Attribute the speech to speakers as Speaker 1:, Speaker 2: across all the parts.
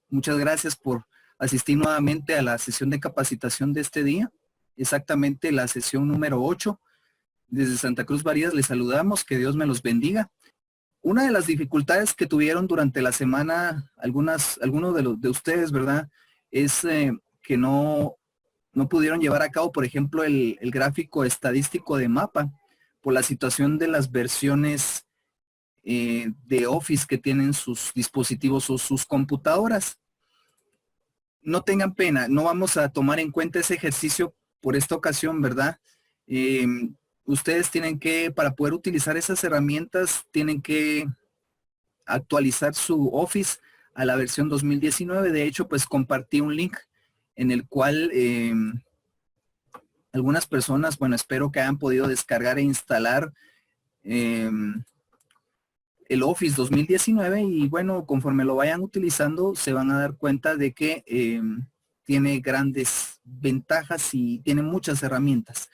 Speaker 1: Muchas gracias por asistir nuevamente a la sesión de capacitación de este día, exactamente la sesión número 8. Desde Santa Cruz Varías les saludamos, que Dios me los bendiga. Una de las dificultades que tuvieron durante la semana algunos de ustedes, ¿verdad? Es que no pudieron llevar a cabo, por ejemplo, el gráfico estadístico de mapa por la situación de las versiones de Office que tienen sus dispositivos o sus computadoras. No tengan pena, no vamos a tomar en cuenta ese ejercicio por esta ocasión, ¿verdad? Ustedes tienen que, para poder utilizar esas herramientas, tienen que actualizar su Office a la versión 2019. De hecho, pues compartí un link en el cual algunas personas, bueno, espero que hayan podido descargar e instalar el Office 2019 y bueno, conforme lo vayan utilizando, se van a dar cuenta de que tiene grandes ventajas y tiene muchas herramientas.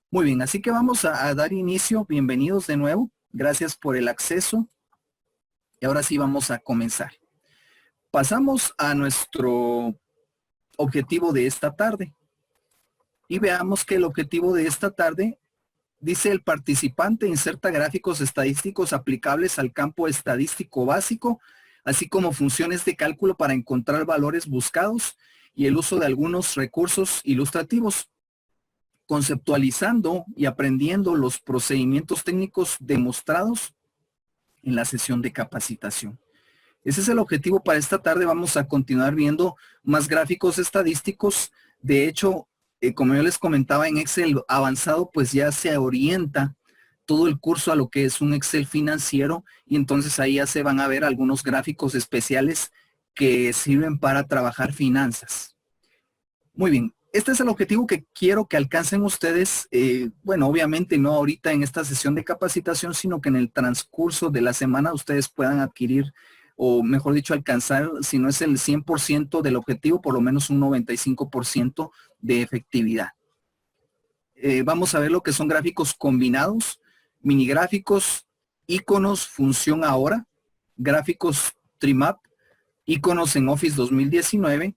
Speaker 1: Muy bien, así que vamos a dar inicio. Bienvenidos de nuevo. Gracias por el acceso. Y ahora sí vamos a comenzar. Pasamos a nuestro objetivo de esta tarde. Y veamos que el objetivo de esta tarde dice: el participante inserta gráficos estadísticos aplicables al campo estadístico básico, así como funciones de cálculo para encontrar valores buscados y el uso de algunos recursos ilustrativos, conceptualizando y aprendiendo los procedimientos técnicos demostrados en la sesión de capacitación. Ese es el objetivo para esta tarde. Vamos a continuar viendo más gráficos estadísticos. De hecho, como yo les comentaba, en Excel avanzado pues ya se orienta todo el curso a lo que es un Excel financiero, y entonces ahí ya se van a ver algunos gráficos especiales que sirven para trabajar finanzas. Muy bien, este es el objetivo que quiero que alcancen ustedes, bueno, obviamente no ahorita en esta sesión de capacitación, sino que en el transcurso de la semana ustedes puedan adquirir, o mejor dicho, alcanzar, si no es el 100% del objetivo, por lo menos un 95% de efectividad. Vamos a ver lo que son gráficos combinados, minigráficos, iconos, función ahora, gráficos trimap, iconos en Office 2019,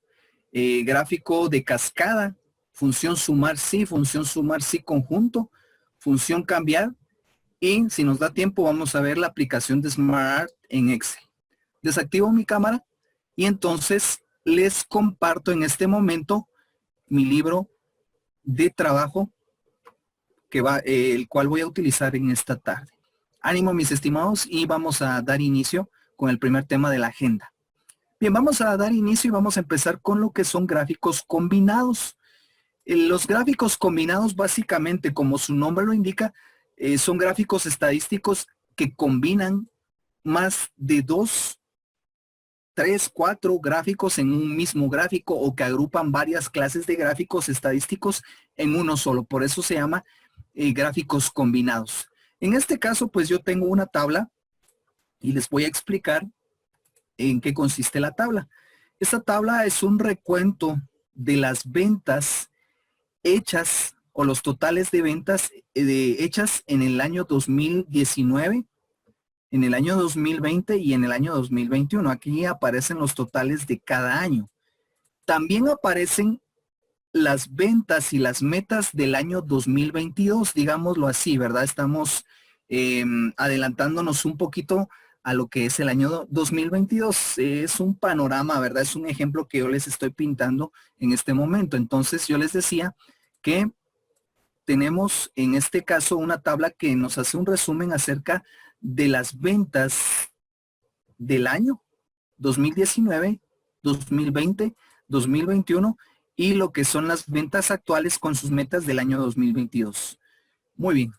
Speaker 1: gráfico de cascada, función sumar sí conjunto, función cambiar, y si nos da tiempo vamos a ver la aplicación de SmartArt en Excel. Desactivo mi cámara y entonces les comparto en este momento mi libro de trabajo el cual voy a utilizar en esta tarde. Ánimo, mis estimados, y vamos a dar inicio con el primer tema de la agenda. Bien, vamos a dar inicio y vamos a empezar con lo que son gráficos combinados. Los gráficos combinados, básicamente, como su nombre lo indica, son gráficos estadísticos que combinan más de 2, 3, 4 gráficos en un mismo gráfico, o que agrupan varias clases de gráficos estadísticos en uno solo. Por eso se llama gráficos combinados. En este caso, pues yo tengo una tabla y les voy a explicar en qué consiste la tabla. Esta tabla es un recuento de las ventas hechas, o los totales de ventas hechas en el año 2019, en el año 2020 y en el año 2021. Aquí aparecen los totales de cada año. También aparecen las ventas y las metas del año 2022, digámoslo así, ¿verdad? Estamos adelantándonos un poquito a lo que es el año 2022. Es un panorama, ¿verdad? Es un ejemplo que yo les estoy pintando en este momento. Entonces yo les decía que tenemos en este caso una tabla que nos hace un resumen acerca de las ventas del año 2019, 2020, 2021 y lo que son las ventas actuales con sus metas del año 2022. Muy bien.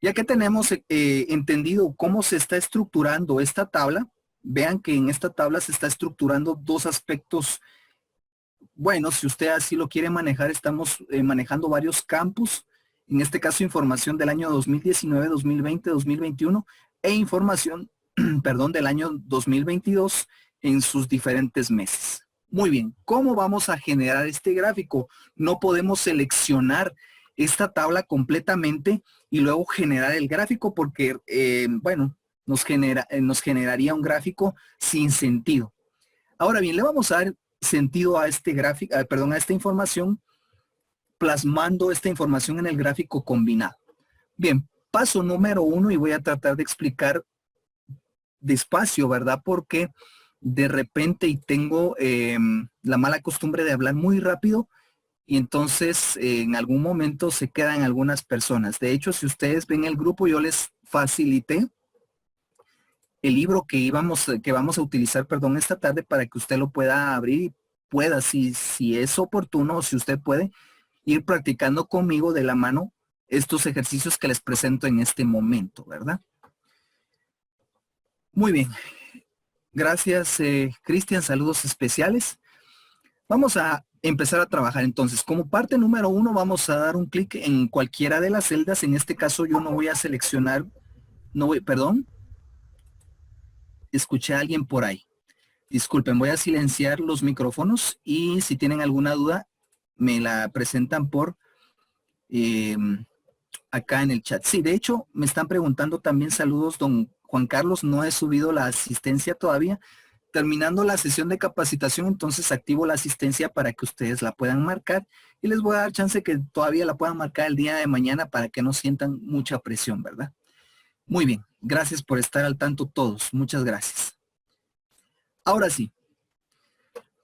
Speaker 1: Ya que tenemos entendido cómo se está estructurando esta tabla, vean que en esta tabla se está estructurando dos aspectos. Bueno, si usted así lo quiere manejar, estamos manejando varios campos. En este caso, información del año 2019, 2020, 2021 e información, perdón, del año 2022 en sus diferentes meses. Muy bien, ¿cómo vamos a generar este gráfico? No podemos seleccionar esta tabla completamente y luego generar el gráfico porque, bueno, nos generaría un gráfico sin sentido. Ahora bien, le vamos a dar sentido a este gráfico, perdón, a esta información, plasmando esta información en el gráfico combinado. Bien, paso número 1 y voy a tratar de explicar despacio, ¿verdad? Porque de repente y tengo la mala costumbre de hablar muy rápido y entonces en algún momento se quedan algunas personas. De hecho, si ustedes ven el grupo, yo les facilité el libro que vamos a utilizar, perdón, esta tarde para que usted lo pueda abrir y pueda, si es oportuno, o si usted puede, ir practicando conmigo de la mano estos ejercicios que les presento en este momento, ¿verdad? Muy bien. Gracias, Cristian. Saludos especiales. Vamos a empezar a trabajar entonces. Como parte número 1, vamos a dar un clic en cualquiera de las celdas. En este caso yo no voy a seleccionar, perdón. Escuché a alguien por ahí. Disculpen, voy a silenciar los micrófonos y si tienen alguna duda, me la presentan por acá en el chat. Sí, de hecho, me están preguntando también, saludos, don Juan Carlos, no he subido la asistencia todavía. Terminando la sesión de capacitación, entonces activo la asistencia para que ustedes la puedan marcar y les voy a dar chance que todavía la puedan marcar el día de mañana para que no sientan mucha presión, ¿verdad? Muy bien, gracias por estar al tanto todos, muchas gracias. Ahora sí,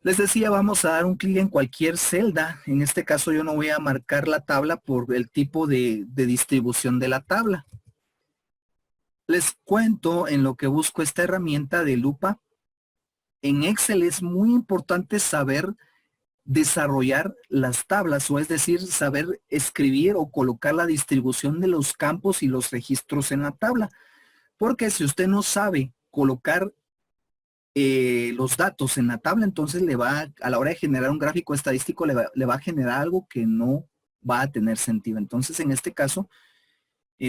Speaker 1: les decía, vamos a dar un clic en cualquier celda. En este caso yo no voy a marcar la tabla por el tipo de distribución de la tabla. Les cuento en lo que busco esta herramienta de lupa. En Excel es muy importante saber desarrollar las tablas, o es decir, saber escribir o colocar la distribución de los campos y los registros en la tabla. Porque si usted no sabe colocar los datos en la tabla, entonces a la hora de generar un gráfico estadístico, le va a generar algo que no va a tener sentido. Entonces, en este caso,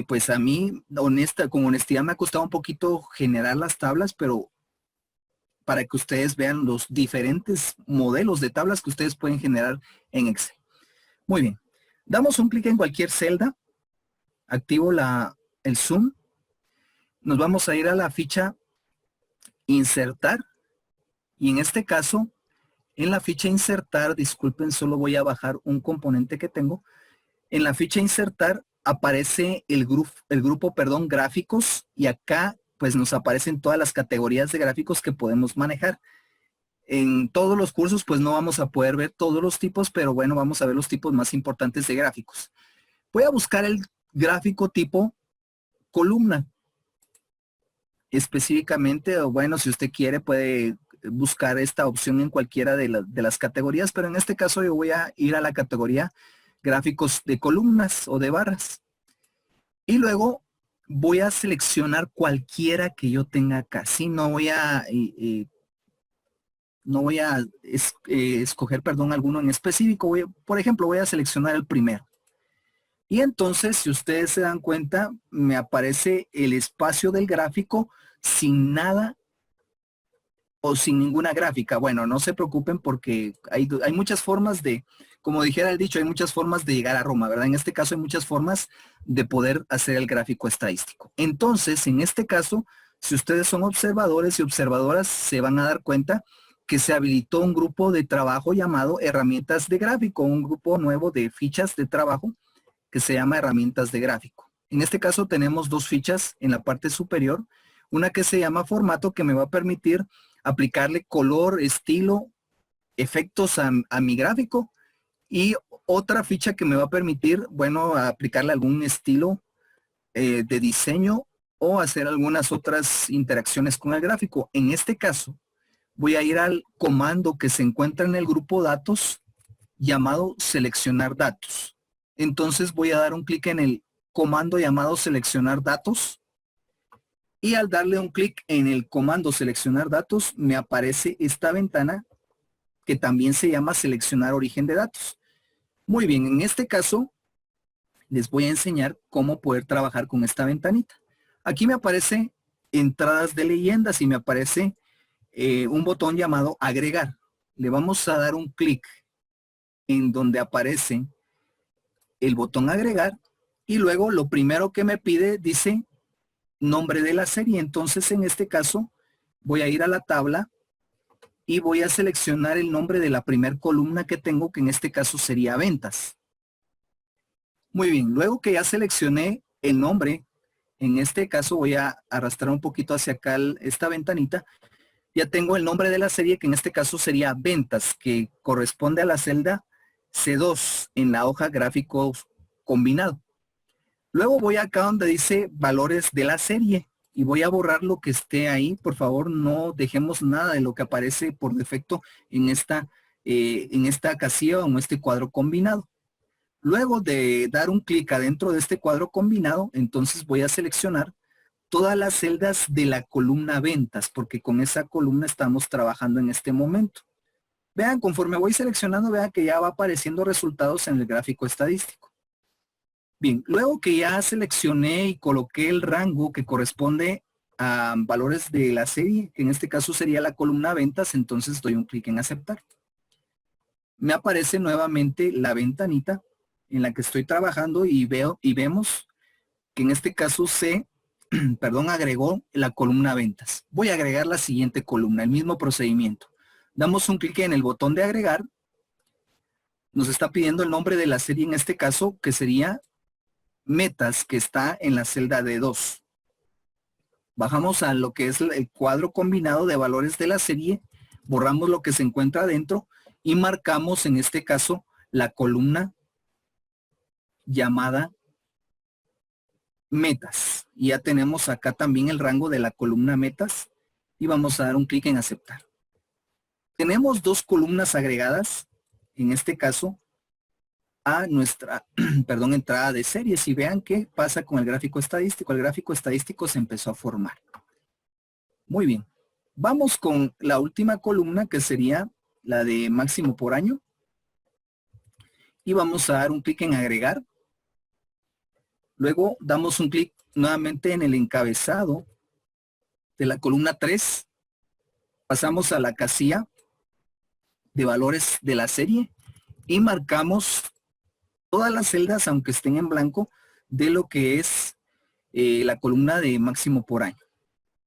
Speaker 1: pues a mí, con honestidad me ha costado un poquito generar las tablas, pero para que ustedes vean los diferentes modelos de tablas que ustedes pueden generar en Excel. Muy bien. Damos un clic en cualquier celda. Activo el zoom. Nos vamos a ir a la ficha insertar. Y en este caso, en la ficha insertar, disculpen, solo voy a bajar un componente que tengo. En la ficha insertar aparece el grupo, gráficos, y acá pues nos aparecen todas las categorías de gráficos que podemos manejar. En todos los cursos pues no vamos a poder ver todos los tipos, pero bueno, vamos a ver los tipos más importantes de gráficos. Voy a buscar el gráfico tipo columna. Específicamente, o bueno, si usted quiere puede buscar esta opción en cualquiera de las categorías, pero en este caso yo voy a ir a la categoría gráficos de columnas o de barras. Y luego voy a seleccionar cualquiera que yo tenga acá. Sí, no voy a escoger, perdón, alguno en específico. Por ejemplo, voy a seleccionar el primero. Y entonces, si ustedes se dan cuenta, me aparece el espacio del gráfico sin nada o sin ninguna gráfica. Bueno, no se preocupen porque hay muchas formas como dijera el dicho, hay muchas formas de llegar a Roma, ¿verdad? En este caso hay muchas formas de poder hacer el gráfico estadístico. Entonces, en este caso, si ustedes son observadores y observadoras, se van a dar cuenta que se habilitó un grupo de trabajo llamado herramientas de gráfico, un grupo nuevo de fichas de trabajo que se llama herramientas de gráfico. En este caso tenemos dos fichas en la parte superior, una que se llama formato, que me va a permitir aplicarle color, estilo, efectos a mi gráfico, y otra ficha que me va a permitir, bueno, aplicarle algún estilo de diseño o hacer algunas otras interacciones con el gráfico. En este caso, voy a ir al comando que se encuentra en el grupo datos llamado seleccionar datos. Entonces voy a dar un clic en el comando llamado seleccionar datos. Y al darle un clic en el comando seleccionar datos, me aparece esta ventana que también se llama seleccionar origen de datos. Muy bien, en este caso les voy a enseñar cómo poder trabajar con esta ventanita. Aquí me aparece entradas de leyendas y me aparece un botón llamado agregar. Le vamos a dar un clic en donde aparece el botón agregar y luego lo primero que me pide dice nombre de la serie. Entonces en este caso voy a ir a la tabla y voy a seleccionar el nombre de la primer columna que tengo, que en este caso sería ventas. Muy bien, luego que ya seleccioné el nombre, en este caso voy a arrastrar un poquito hacia acá esta ventanita. Ya tengo el nombre de la serie, que en este caso sería ventas, que corresponde a la celda C2 en la hoja gráficos combinado. Luego voy acá donde dice valores de la serie y voy a borrar lo que esté ahí. Por favor, no dejemos nada de lo que aparece por defecto en esta casilla o en este cuadro combinado. Luego de dar un clic adentro de este cuadro combinado, entonces voy a seleccionar todas las celdas de la columna ventas, porque con esa columna estamos trabajando en este momento. Vean, conforme voy seleccionando, vean que ya va apareciendo resultados en el gráfico estadístico. Bien, luego que ya seleccioné y coloqué el rango que corresponde a valores de la serie, que en este caso sería la columna ventas, entonces doy un clic en aceptar. Me aparece nuevamente la ventanita en la que estoy trabajando y vemos que en este caso agregó la columna ventas. Voy a agregar la siguiente columna, el mismo procedimiento. Damos un clic en el botón de agregar. Nos está pidiendo el nombre de la serie en este caso, que sería metas, que está en la celda D2. Bajamos a lo que es el cuadro combinado de valores de la serie, borramos lo que se encuentra adentro y marcamos en este caso la columna llamada metas. Y ya tenemos acá también el rango de la columna metas y vamos a dar un clic en aceptar. Tenemos dos columnas agregadas, en este caso, a nuestra, entrada de series, y vean qué pasa con el gráfico estadístico. El gráfico estadístico se empezó a formar. Muy bien. Vamos con la última columna, que sería la de máximo por año. Y vamos a dar un clic en agregar. Luego damos un clic nuevamente en el encabezado de la columna 3. Pasamos a la casilla de valores de la serie y marcamos todas las celdas, aunque estén en blanco, de lo que es la columna de máximo por año.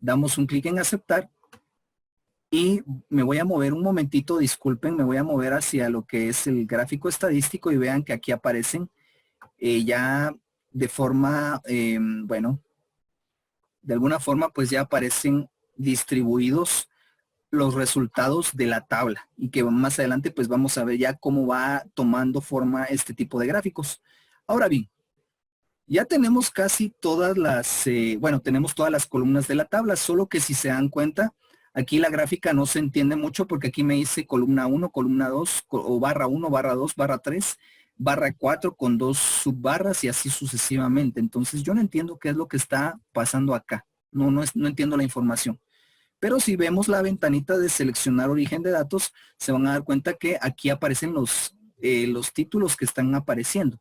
Speaker 1: Damos un clic en aceptar y me voy a mover un momentito, disculpen, me voy a mover hacia lo que es el gráfico estadístico y vean que aquí aparecen ya de forma, de alguna forma pues ya aparecen distribuidos los resultados de la tabla, y que más adelante pues vamos a ver ya cómo va tomando forma este tipo de gráficos. Ahora bien, ya tenemos casi todas las, tenemos todas las columnas de la tabla, solo que si se dan cuenta, aquí la gráfica no se entiende mucho porque aquí me dice columna 1, columna 2, o barra 1, barra 2, barra 3, barra 4 con 2 subbarras y así sucesivamente. Entonces yo no entiendo qué es lo que está pasando acá. No entiendo la información. Pero si vemos la ventanita de seleccionar origen de datos, se van a dar cuenta que aquí aparecen los títulos que están apareciendo.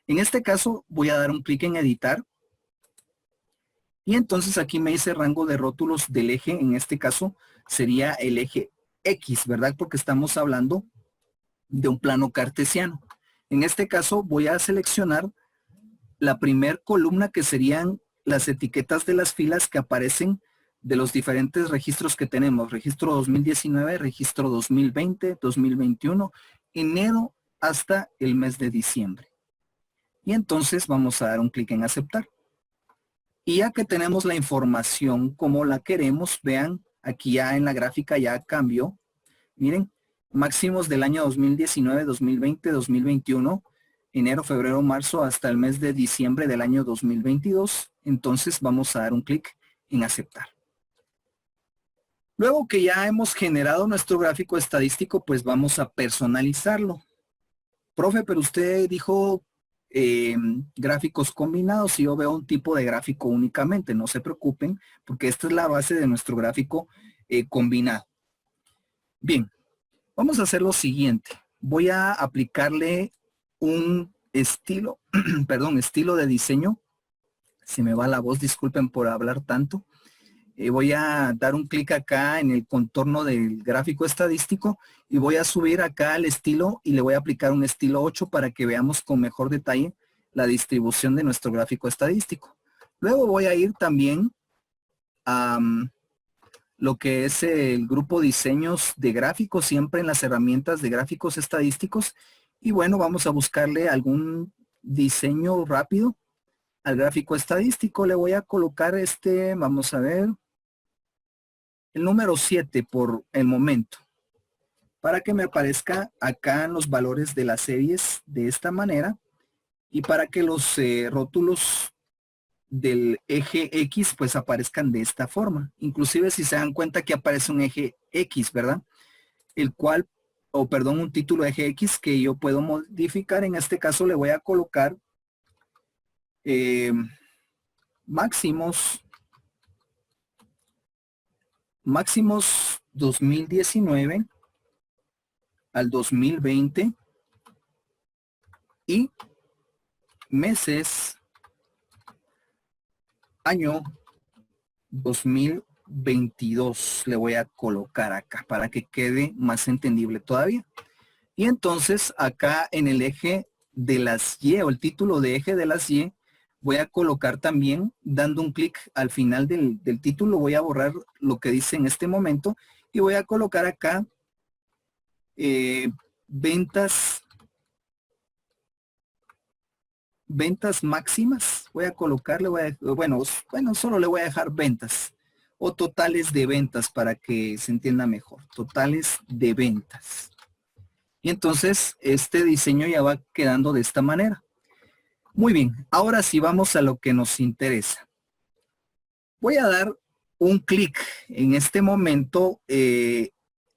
Speaker 1: En este caso voy a dar un clic en editar. Y entonces aquí me dice rango de rótulos del eje. En este caso sería el eje X, ¿verdad? Porque estamos hablando de un plano cartesiano. En este caso voy a seleccionar la primer columna, que serían las etiquetas de las filas que aparecen de los diferentes registros que tenemos. Registro 2019, registro 2020, 2021, enero hasta el mes de diciembre. Y entonces vamos a dar un clic en aceptar. Y ya que tenemos la información como la queremos, vean, aquí ya en la gráfica ya cambió. Miren, máximos del año 2019, 2020, 2021, enero, febrero, marzo, hasta el mes de diciembre del año 2022. Entonces vamos a dar un clic en aceptar. Luego que ya hemos generado nuestro gráfico estadístico, pues vamos a personalizarlo. Profe, pero usted dijo gráficos combinados y yo veo un tipo de gráfico únicamente. No se preocupen, porque esta es la base de nuestro gráfico combinado. Bien, vamos a hacer lo siguiente. Voy a aplicarle un estilo, estilo de diseño. Se me va la voz, disculpen por hablar tanto. Voy a dar un clic acá en el contorno del gráfico estadístico y voy a subir acá el estilo y le voy a aplicar un estilo 8 para que veamos con mejor detalle la distribución de nuestro gráfico estadístico. Luego voy a ir también a lo que es el grupo diseños de gráficos, siempre en las herramientas de gráficos estadísticos. Y bueno, vamos a buscarle algún diseño rápido al gráfico estadístico. Le voy a colocar vamos a ver, el número 7 por el momento, para que me aparezca acá en los valores de las series de esta manera y para que los rótulos del eje X pues aparezcan de esta forma. Inclusive si se dan cuenta que aparece un eje X, ¿verdad? El cual, o perdón, un título eje X que yo puedo modificar. En este caso le voy a colocar máximos 2019 al 2020 y meses año 2022 le voy a colocar acá para que quede más entendible todavía. Y entonces acá en el eje de las Y o el título de eje de las Y voy a colocar también, dando un clic al final del título, voy a borrar lo que dice en este momento y voy a colocar acá ventas máximas. Voy a colocarle, bueno, solo le voy a dejar ventas o totales de ventas para que se entienda mejor. Totales de ventas. Y entonces este diseño ya va quedando de esta manera. Muy bien, ahora sí vamos a lo que nos interesa. Voy a dar un clic en este momento.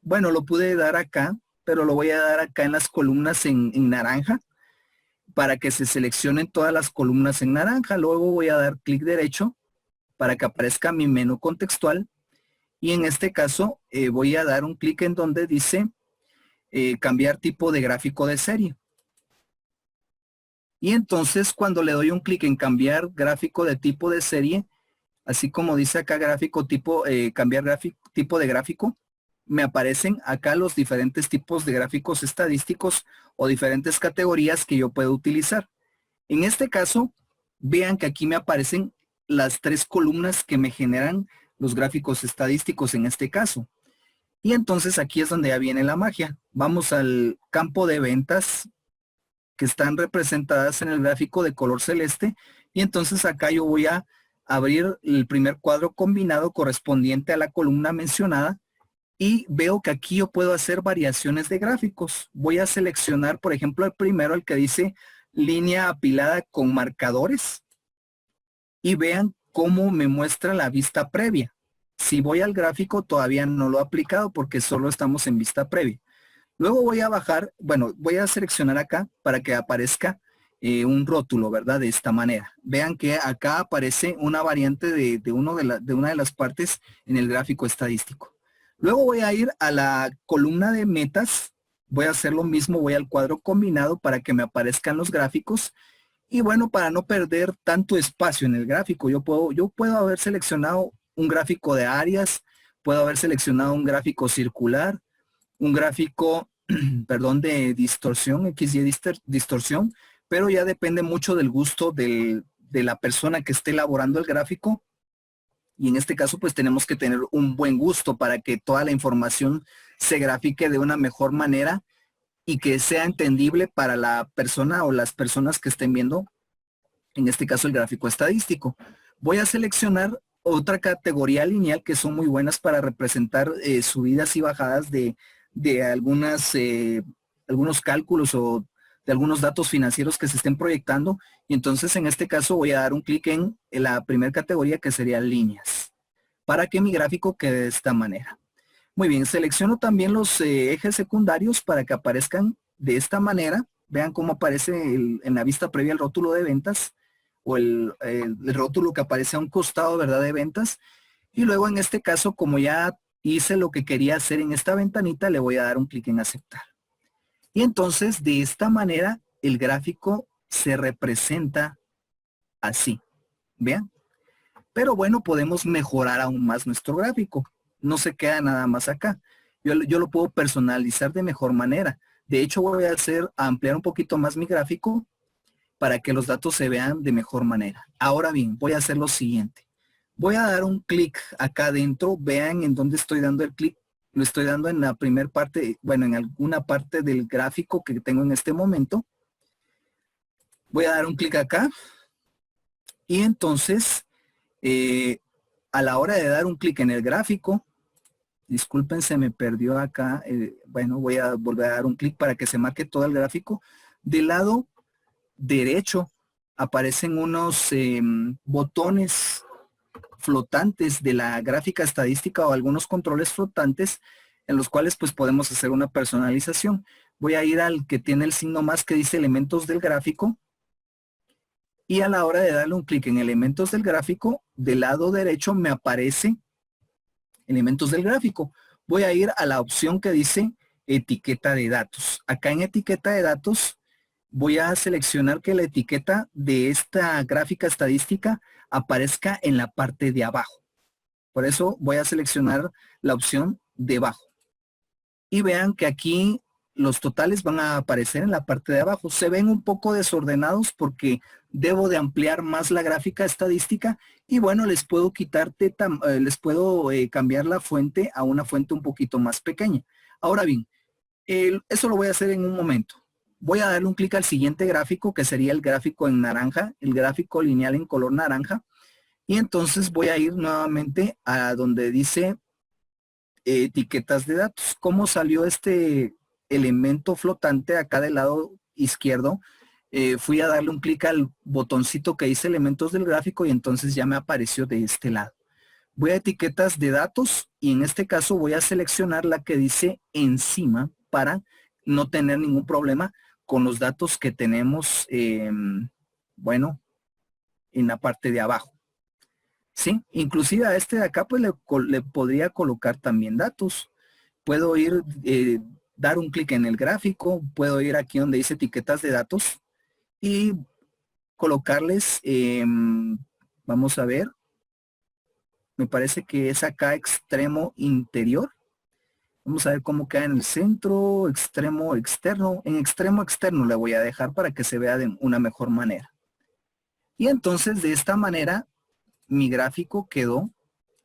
Speaker 1: Bueno, lo pude dar acá, pero lo voy a dar acá en las columnas en naranja para que se seleccionen todas las columnas en naranja. Luego voy a dar clic derecho para que aparezca mi menú contextual. Y en este caso voy a dar un clic en donde dice cambiar tipo de gráfico de serie. Y entonces cuando le doy un clic en cambiar gráfico de tipo de serie, así como dice acá gráfico tipo, cambiar tipo de gráfico, me aparecen acá los diferentes tipos de gráficos estadísticos o diferentes categorías que yo puedo utilizar. En este caso, vean que aquí me aparecen las 3 columnas que me generan los gráficos estadísticos en este caso. Y entonces aquí es donde ya viene la magia. Vamos al campo de ventas que están representadas en el gráfico de color celeste. Y entonces acá yo voy a abrir el primer cuadro combinado correspondiente a la columna mencionada. Y veo que aquí yo puedo hacer variaciones de gráficos. Voy a seleccionar, por ejemplo, el primero, el que dice línea apilada con marcadores. Y vean cómo me muestra la vista previa. Si voy al gráfico, todavía no lo he aplicado porque solo estamos en vista previa. Luego voy a bajar, bueno, voy a seleccionar acá para que aparezca un rótulo, ¿verdad? De esta manera. Vean que acá aparece una variante de una de las partes en el gráfico estadístico. Luego voy a ir a la columna de metas. Voy a hacer lo mismo, voy al cuadro combinado para que me aparezcan los gráficos. Y bueno, para no perder tanto espacio en el gráfico, yo puedo haber seleccionado un gráfico de áreas, puedo haber seleccionado un gráfico circular, un gráfico, perdón, de distorsión, XY distorsión, pero ya depende mucho del gusto de la persona que esté elaborando el gráfico. Y en este caso, pues tenemos que tener un buen gusto para que toda la información se grafique de una mejor manera y que sea entendible para la persona o las personas que estén viendo, en este caso el gráfico estadístico. Voy a seleccionar otra categoría lineal que son muy buenas para representar subidas y bajadas de algunos cálculos o de algunos datos financieros que se estén proyectando. Y entonces en este caso voy a dar un clic en la primera categoría que sería líneas, para que mi gráfico quede de esta manera. Muy bien, selecciono también los ejes secundarios para que aparezcan de esta manera. Vean cómo aparece en la vista previa el rótulo de ventas o el rótulo que aparece a un costado, ¿verdad? De ventas. Y luego en este caso, como ya hice lo que quería hacer en esta ventanita, le voy a dar un clic en aceptar. Y entonces de esta manera el gráfico se representa así. Vean. Pero bueno, podemos mejorar aún más nuestro gráfico. No se queda nada más acá. Yo lo puedo personalizar de mejor manera. De hecho, voy a ampliar un poquito más mi gráfico para que los datos se vean de mejor manera. Ahora bien, voy a hacer lo siguiente. Voy a dar un clic acá adentro. Vean en dónde estoy dando el clic. Lo estoy dando en la primera parte, bueno, en alguna parte del gráfico que tengo en este momento. Voy a dar un clic acá. Y entonces, a la hora de dar un clic en el gráfico, disculpen, se me perdió acá. Bueno, voy a volver a dar un clic para que se marque todo el gráfico. Del lado derecho aparecen unos botones flotantes de la gráfica estadística o algunos controles flotantes en los cuales pues podemos hacer una personalización. Voy a ir al que tiene el signo más que dice elementos del gráfico y a la hora de darle un clic en elementos del gráfico, del lado derecho me aparece elementos del gráfico. Voy a ir a la opción que dice etiqueta de datos. Acá en etiqueta de datos voy a seleccionar que la etiqueta de esta gráfica estadística aparezca en la parte de abajo. Por eso voy a seleccionar la opción de abajo. Y vean que aquí los totales van a aparecer en la parte de abajo. Se ven un poco desordenados porque debo de ampliar más la gráfica estadística y bueno, les puedo cambiar la fuente a una fuente un poquito más pequeña. Ahora bien, eso lo voy a hacer en un momento. Voy a darle un clic al siguiente gráfico, que sería el gráfico en naranja, el gráfico lineal en color naranja. Y entonces voy a ir nuevamente a donde dice etiquetas de datos. ¿Cómo salió este elemento flotante acá del lado izquierdo? Fui a darle un clic al botoncito que dice elementos del gráfico y entonces ya me apareció de este lado. Voy a etiquetas de datos y en este caso voy a seleccionar la que dice encima para no tener ningún problema con los datos que tenemos, bueno, en la parte de abajo. ¿Sí? Inclusive a este de acá pues le podría colocar también datos. Puedo ir, dar un clic en el gráfico, puedo ir aquí donde dice etiquetas de datos y colocarles, vamos a ver, me parece que es acá extremo interior. Vamos a ver cómo queda en el centro, extremo externo. En extremo externo le voy a dejar para que se vea de una mejor manera. Y entonces de esta manera mi gráfico quedó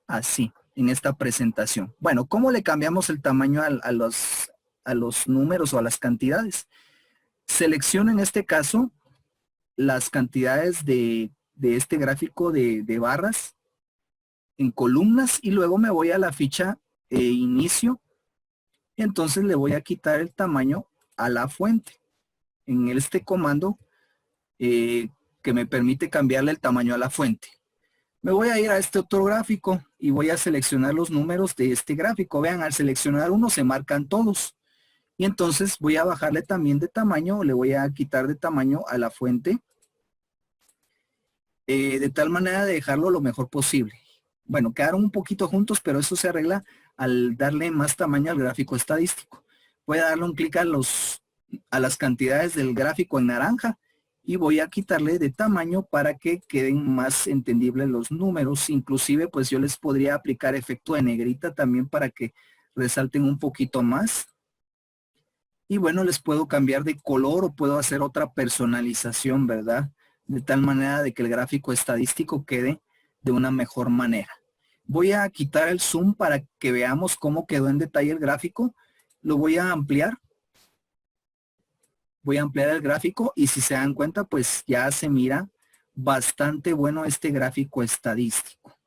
Speaker 1: así en esta presentación. Bueno, ¿cómo le cambiamos el tamaño a los números o a las cantidades? Selecciono en este caso las cantidades de este gráfico de barras en columnas y luego me voy a la ficha inicio. Entonces le voy a quitar el tamaño a la fuente en este comando que me permite cambiarle el tamaño a la fuente. Me voy a ir a este otro gráfico y voy a seleccionar los números de este gráfico. Vean, al seleccionar uno se marcan todos. Y entonces voy a bajarle también de tamaño, le voy a quitar de tamaño a la fuente, de tal manera de dejarlo lo mejor posible. Bueno, quedaron un poquito juntos, pero eso se arregla al darle más tamaño al gráfico estadístico. Voy a darle un clic a las cantidades del gráfico en naranja y voy a quitarle de tamaño para que queden más entendibles los números. Inclusive, pues yo les podría aplicar efecto de negrita también para que resalten un poquito más. Y bueno, les puedo cambiar de color o puedo hacer otra personalización, ¿verdad? De tal manera de que el gráfico estadístico quede de una mejor manera. Voy a quitar el zoom para que veamos cómo quedó en detalle el gráfico. Lo voy a ampliar. Voy a ampliar el gráfico y si se dan cuenta, pues ya se mira bastante bueno este gráfico estadístico.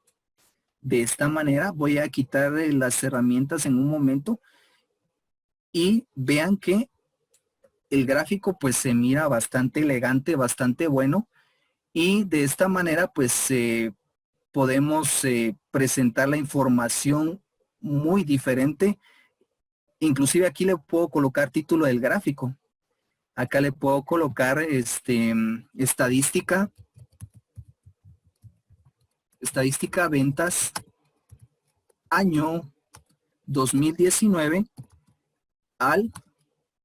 Speaker 1: De esta manera voy a quitar las herramientas en un momento y vean que el gráfico pues se mira bastante elegante, bastante bueno y de esta manera pues podemos presentar la información muy diferente. Inclusive aquí le puedo colocar título del gráfico. Acá le puedo colocar estadística ventas año 2019 al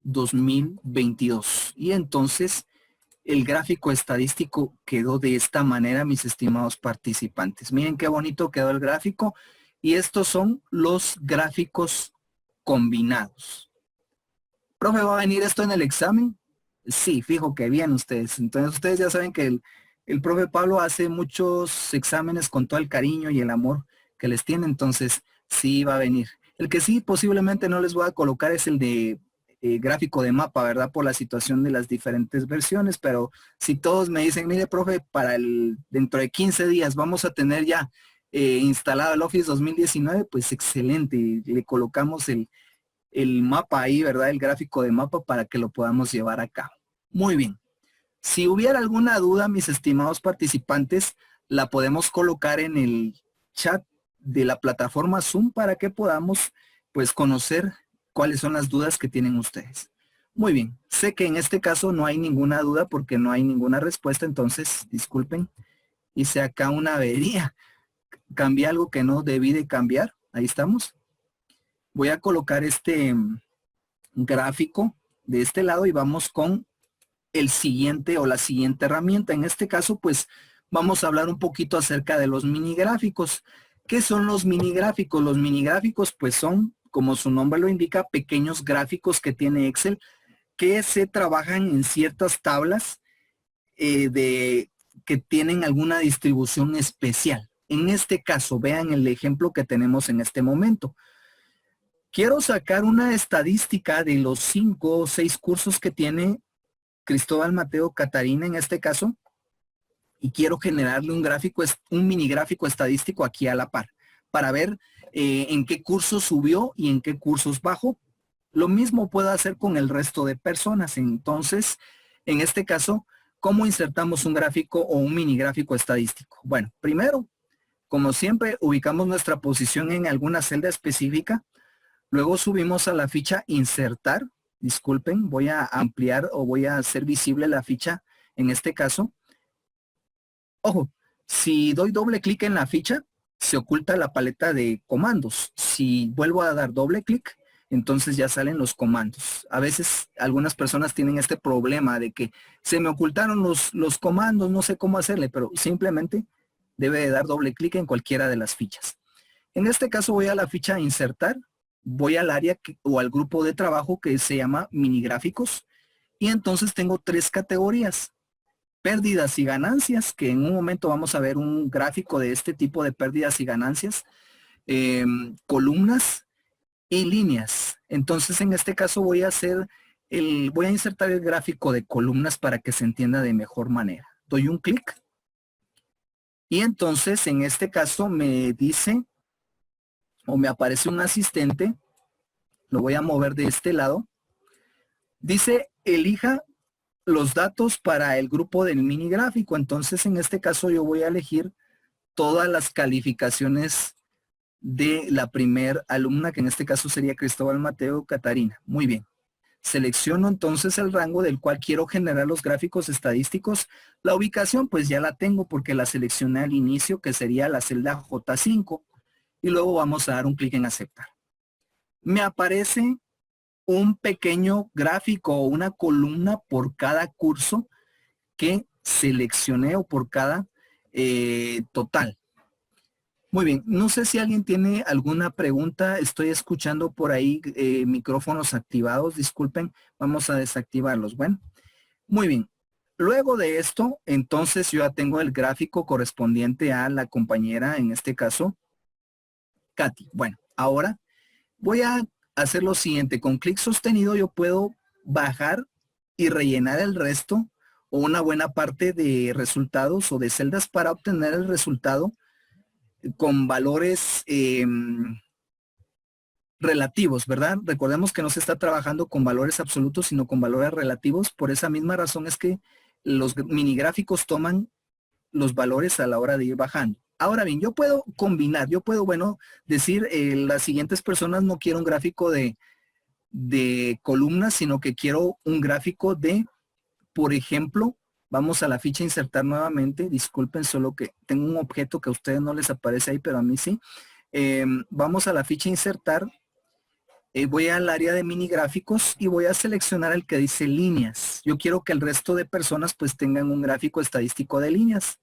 Speaker 1: 2022. Y entonces el gráfico estadístico quedó de esta manera, mis estimados participantes. Miren qué bonito quedó el gráfico. Y estos son los gráficos combinados. ¿Profe, va a venir esto en el examen? Sí, fijo que bien ustedes. Entonces ustedes ya saben que el profe Pablo hace muchos exámenes con todo el cariño y el amor que les tiene, entonces sí va a venir. El que sí posiblemente no les voy a colocar es el de gráfico de mapa, ¿verdad? Por la situación de las diferentes versiones, pero si todos me dicen, mire, profe, dentro de 15 días vamos a tener ya instalado el Office 2019, pues excelente, y le colocamos el mapa ahí, ¿verdad? El gráfico de mapa para que lo podamos llevar a cabo. Muy bien. Si hubiera alguna duda, mis estimados participantes, la podemos colocar en el chat de la plataforma Zoom para que podamos, pues, conocer cuáles son las dudas que tienen ustedes. Muy bien, sé que en este caso no hay ninguna duda porque no hay ninguna respuesta, entonces, disculpen, hice acá una avería. Cambié algo que no debí de cambiar, ahí estamos. Voy a colocar este gráfico de este lado y vamos con el siguiente o la siguiente herramienta. En este caso, pues vamos a hablar un poquito acerca de los mini gráficos. ¿Qué son los mini gráficos? Los mini gráficos, pues son, como su nombre lo indica, pequeños gráficos que tiene Excel que se trabajan en ciertas tablas que tienen alguna distribución especial. En este caso, vean el ejemplo que tenemos en este momento. Quiero sacar una estadística de los 5 o 6 cursos que tiene Cristóbal Mateo Catarina en este caso, y quiero generarle un mini gráfico estadístico aquí a la par, para ver en qué cursos subió y en qué cursos bajó. Lo mismo puedo hacer con el resto de personas. Entonces, en este caso, ¿cómo insertamos un gráfico o un mini gráfico estadístico? Bueno, primero, como siempre, ubicamos nuestra posición en alguna celda específica. Luego subimos a la ficha insertar. Disculpen, voy a ampliar o voy a hacer visible la ficha en este caso. Ojo, si doy doble clic en la ficha, se oculta la paleta de comandos. Si vuelvo a dar doble clic, entonces ya salen los comandos. A veces algunas personas tienen este problema de que se me ocultaron los comandos, no sé cómo hacerle, pero simplemente debe de dar doble clic en cualquiera de las fichas. En este caso voy a la ficha insertar, voy al área o al grupo de trabajo que se llama mini gráficos y entonces tengo 3 categorías. Pérdidas y ganancias, que en un momento vamos a ver un gráfico de este tipo de pérdidas y ganancias, columnas y líneas. Entonces en este caso voy a insertar el gráfico de columnas para que se entienda de mejor manera. Doy un clic y entonces en este caso me dice o me aparece un asistente, lo voy a mover de este lado, dice elija los datos para el grupo del mini gráfico. Entonces en este caso yo voy a elegir todas las calificaciones de la primer alumna, que en este caso sería Cristóbal Mateo Catarina. Muy bien. Selecciono entonces el rango del cual quiero generar los gráficos estadísticos. La ubicación pues ya la tengo porque la seleccioné al inicio, que sería la celda J5, y luego vamos a dar un clic en aceptar. Me aparece un pequeño gráfico o una columna por cada curso que seleccioné o por cada total. Muy bien, no sé si alguien tiene alguna pregunta. Estoy escuchando por ahí micrófonos activados, disculpen, vamos a desactivarlos. Bueno, muy bien. Luego de esto, entonces yo ya tengo el gráfico correspondiente a la compañera, en este caso, Katy. Bueno, ahora voy a hacer lo siguiente. Con clic sostenido yo puedo bajar y rellenar el resto o una buena parte de resultados o de celdas para obtener el resultado con valores relativos, ¿verdad? Recordemos que no se está trabajando con valores absolutos, sino con valores relativos. Por esa misma razón es que los mini gráficos toman los valores a la hora de ir bajando. Ahora bien, yo puedo combinar, yo puedo, bueno, decir las siguientes personas no quiero un gráfico de columnas, sino que quiero un gráfico de, por ejemplo, vamos a la ficha insertar nuevamente, disculpen, solo que tengo un objeto que a ustedes no les aparece ahí, pero a mí sí. Vamos a la ficha insertar, voy al área de mini gráficos y voy a seleccionar el que dice líneas. Yo quiero que el resto de personas pues tengan un gráfico estadístico de líneas.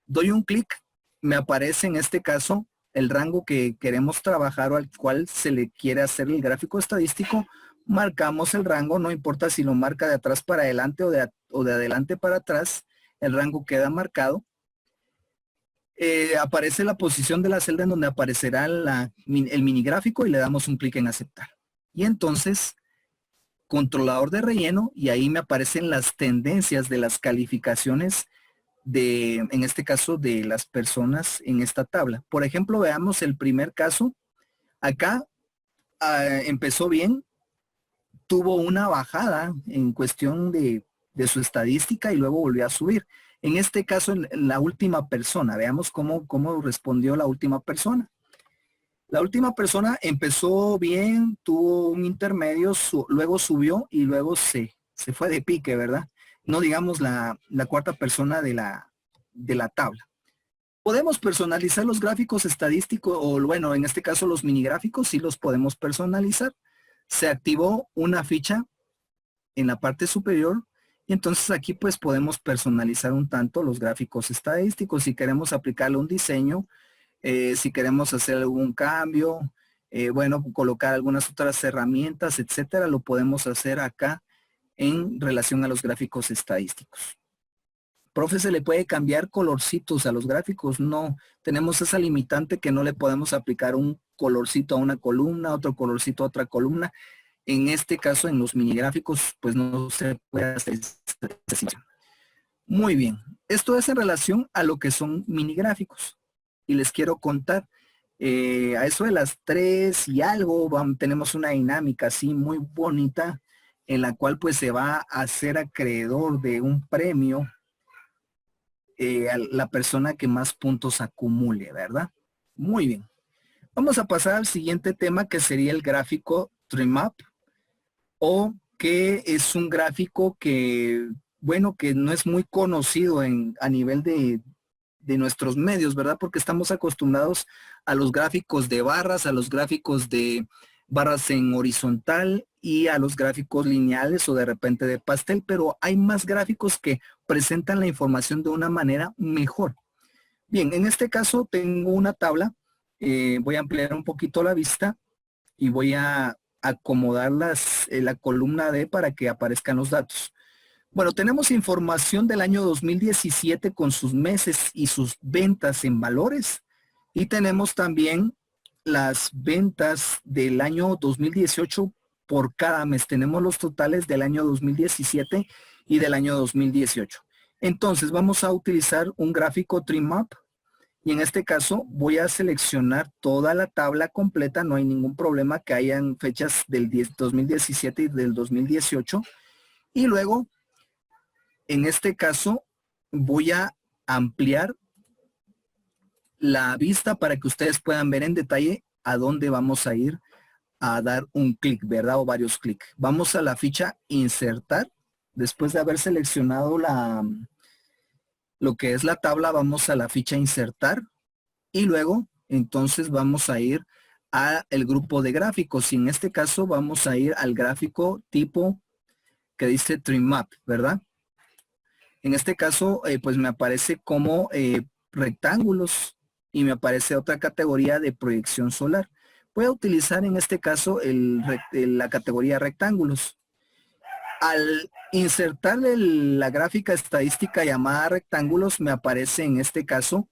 Speaker 1: Doy un clic, me aparece en este caso el rango que queremos trabajar o al cual se le quiere hacer el gráfico estadístico. Marcamos el rango, no importa si lo marca de atrás para adelante o de adelante para atrás. el rango queda marcado. Aparece la posición de la celda en donde aparecerá el mini gráfico y le damos un clic en aceptar. Y entonces, controlador de relleno, y ahí me aparecen las tendencias de las calificaciones en este caso, de las personas en esta tabla. Por ejemplo, veamos el primer caso. Acá empezó bien, tuvo una bajada en cuestión de su estadística y luego volvió a subir. En este caso, en la última persona, veamos cómo respondió la última persona. La última persona empezó bien, tuvo un intermedio, luego subió y luego se fue de pique, ¿verdad? No digamos la cuarta persona de la tabla. Podemos personalizar los gráficos estadísticos, o bueno, en este caso los mini gráficos, sí los podemos personalizar. Se activó una ficha en la parte superior y entonces aquí pues podemos personalizar un tanto los gráficos estadísticos. Si queremos aplicarle un diseño, si queremos hacer algún cambio, bueno, colocar algunas otras herramientas, etcétera, lo podemos hacer acá en relación a los gráficos estadísticos. Profe, ¿se le puede cambiar colorcitos a los gráficos? No, tenemos esa limitante que no le podemos aplicar un colorcito a una columna, otro colorcito a otra columna. En este caso, en los mini gráficos, pues no se puede hacer esa. Muy bien, esto es en relación a lo que son mini gráficos. Y les quiero contar, a eso de las 3 y algo, tenemos una dinámica así muy bonita, en la cual pues se va a hacer acreedor de un premio a la persona que más puntos acumule, ¿verdad? Muy bien. Vamos a pasar al siguiente tema, que sería el gráfico TreeMap, o que es un gráfico que, bueno, que no es muy conocido a nivel de nuestros medios, ¿verdad? Porque estamos acostumbrados a los gráficos de barras, a los gráficos de barras en horizontal y a los gráficos lineales o de repente de pastel, pero hay más gráficos que presentan la información de una manera mejor. Bien, en este caso tengo una tabla, voy a ampliar un poquito la vista y voy a acomodar la columna D para que aparezcan los datos. Bueno, tenemos información del año 2017 con sus meses y sus ventas en valores. Y tenemos también las ventas del año 2018 por cada mes. Tenemos los totales del año 2017 y del año 2018. Entonces vamos a utilizar un gráfico TreeMap. Y en este caso voy a seleccionar toda la tabla completa. No hay ningún problema que hayan fechas del 2017 y del 2018. Y luego, en este caso, voy a ampliar la vista para que ustedes puedan ver en detalle a dónde vamos a ir a dar un clic, ¿verdad? O varios clics. Vamos a la ficha insertar. Después de haber seleccionado lo que es la tabla, vamos a la ficha insertar y luego entonces vamos a ir a el grupo de gráficos y en este caso vamos a ir al gráfico tipo que dice TreeMap, ¿verdad? En este caso pues me aparece como rectángulos y me aparece otra categoría de proyección solar. Voy a utilizar en este caso la categoría rectángulos. Al insertarle la gráfica estadística llamada rectángulos, me aparece en este caso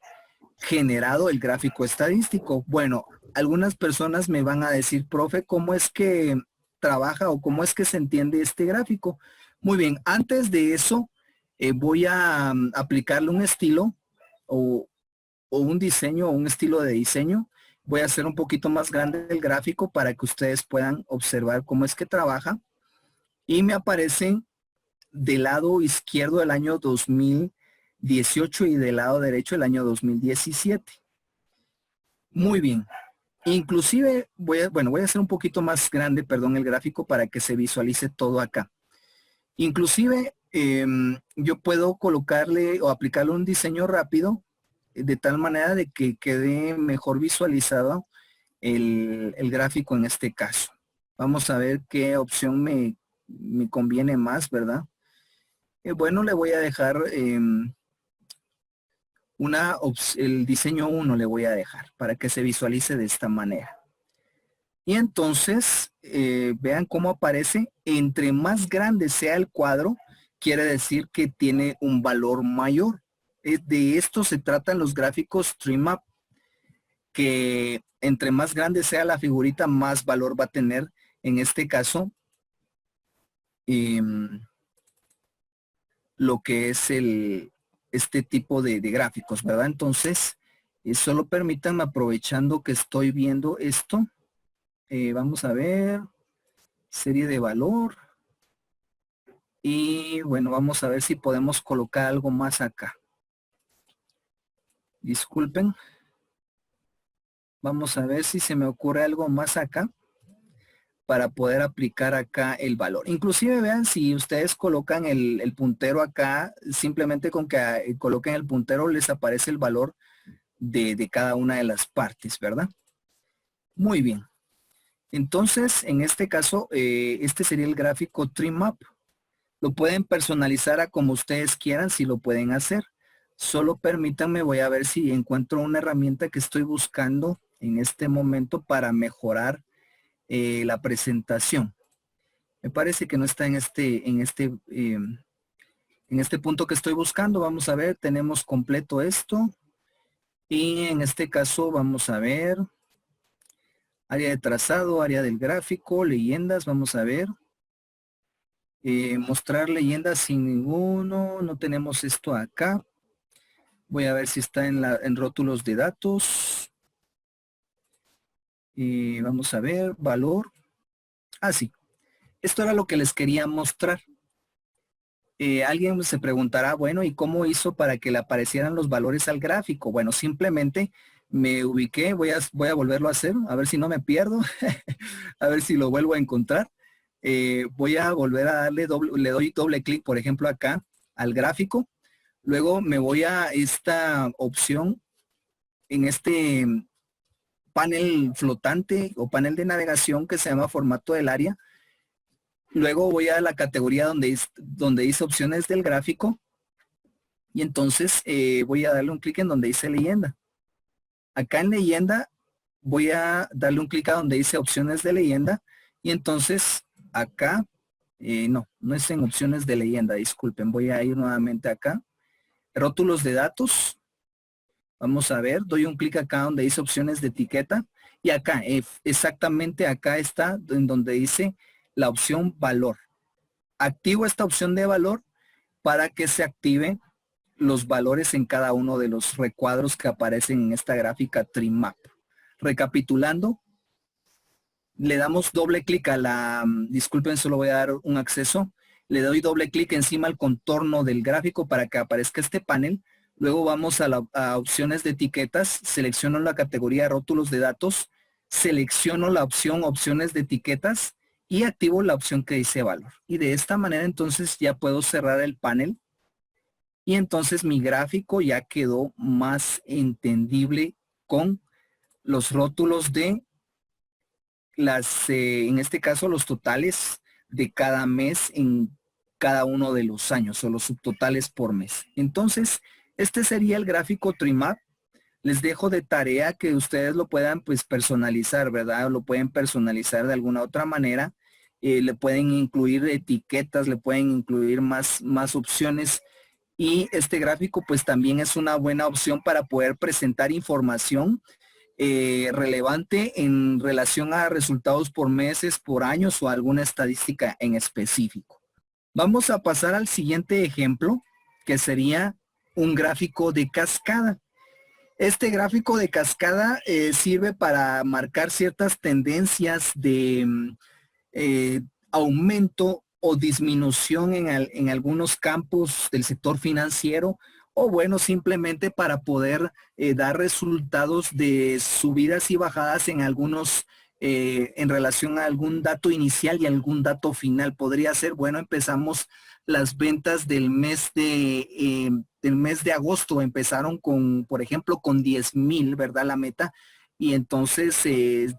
Speaker 1: generado el gráfico estadístico. Bueno, algunas personas me van a decir, profe, ¿cómo es que trabaja o cómo es que se entiende este gráfico? Muy bien, antes de eso voy a aplicarle un estilo o un diseño o un estilo de diseño. Voy a hacer un poquito más grande el gráfico para que ustedes puedan observar cómo es que trabaja. Y me aparecen del lado izquierdo el año 2018 y del lado derecho el año 2017. Muy bien. Inclusive voy a hacer un poquito más grande, perdón, el gráfico para que se visualice todo acá. Inclusive yo puedo colocarle o aplicarle un diseño rápido de tal manera de que quede mejor visualizado el gráfico en este caso. Vamos a ver qué opción me conviene más, ¿verdad? Bueno, le voy a dejar el diseño 1 le voy a dejar para que se visualice de esta manera. Y entonces, vean cómo aparece, entre más grande sea el cuadro, quiere decir que tiene un valor mayor. De esto se tratan los gráficos Trimap, que entre más grande sea la figurita, más valor va a tener, en este caso, lo que es este tipo de gráficos, ¿verdad? Entonces, solo permítanme, aprovechando que estoy viendo esto, vamos a ver, serie de valor, y bueno, vamos a ver si podemos colocar algo más acá. Disculpen. Vamos a ver si se me ocurre algo más acá para poder aplicar acá el valor. Inclusive vean, si ustedes colocan el puntero acá, simplemente con que coloquen el puntero les aparece el valor de cada una de las partes, ¿verdad? Muy bien. Entonces, en este caso, este sería el gráfico Trimap. Lo pueden personalizar a como ustedes quieran, si lo pueden hacer. Solo permítanme, voy a ver si encuentro una herramienta que estoy buscando en este momento para mejorar la presentación. Me parece que no está en este punto que estoy buscando. Vamos a ver, tenemos completo esto. Y en este caso vamos a ver área de trazado, área del gráfico, leyendas, vamos a ver. Mostrar leyendas sin ninguno, no tenemos esto acá. Voy a ver si está en rótulos de datos. Vamos a ver, valor. Ah, sí. Esto era lo que les quería mostrar. Alguien se preguntará, bueno, ¿y cómo hizo para que le aparecieran los valores al gráfico? Bueno, simplemente me ubiqué, voy a volverlo a hacer, a ver si no me pierdo, a ver si lo vuelvo a encontrar. Voy a volver a darle le doy doble clic, por ejemplo, acá al gráfico. Luego me voy a esta opción en este panel flotante o panel de navegación que se llama formato del área. Luego voy a la categoría donde dice opciones del gráfico y entonces voy a darle un clic en donde dice leyenda. Acá en leyenda voy a darle un clic a donde dice opciones de leyenda y entonces acá, no es en opciones de leyenda, disculpen, voy a ir nuevamente acá. Rótulos de datos. Vamos a ver, doy un clic acá donde dice opciones de etiqueta y acá, exactamente acá está en donde dice la opción valor. Activo esta opción de valor para que se activen los valores en cada uno de los recuadros que aparecen en esta gráfica Trimap. Recapitulando, le damos doble clic a disculpen, solo voy a dar un acceso. Le doy doble clic encima al contorno del gráfico para que aparezca este panel. Luego vamos a opciones de etiquetas, selecciono la categoría rótulos de datos, selecciono la opción opciones de etiquetas y activo la opción que dice valor. Y de esta manera entonces ya puedo cerrar el panel y entonces mi gráfico ya quedó más entendible con los rótulos de en este caso los totales de cada mes en cada uno de los años o los subtotales por mes. Entonces, este sería el gráfico Trimap. Les dejo de tarea que ustedes lo puedan pues personalizar, ¿verdad? Lo pueden personalizar de alguna otra manera. Le pueden incluir etiquetas, le pueden incluir más opciones. Y este gráfico pues también es una buena opción para poder presentar información relevante en relación a resultados por meses, por años o alguna estadística en específico. Vamos a pasar al siguiente ejemplo, que sería un gráfico de cascada. Este gráfico de cascada sirve para marcar ciertas tendencias de aumento o disminución en algunos campos del sector financiero, o bueno, simplemente para poder dar resultados de subidas y bajadas en algunos, en relación a algún dato inicial y algún dato final. Podría ser, bueno, empezamos las ventas del mes de agosto, empezaron con, por ejemplo, con 10,000, ¿verdad? La meta. Y entonces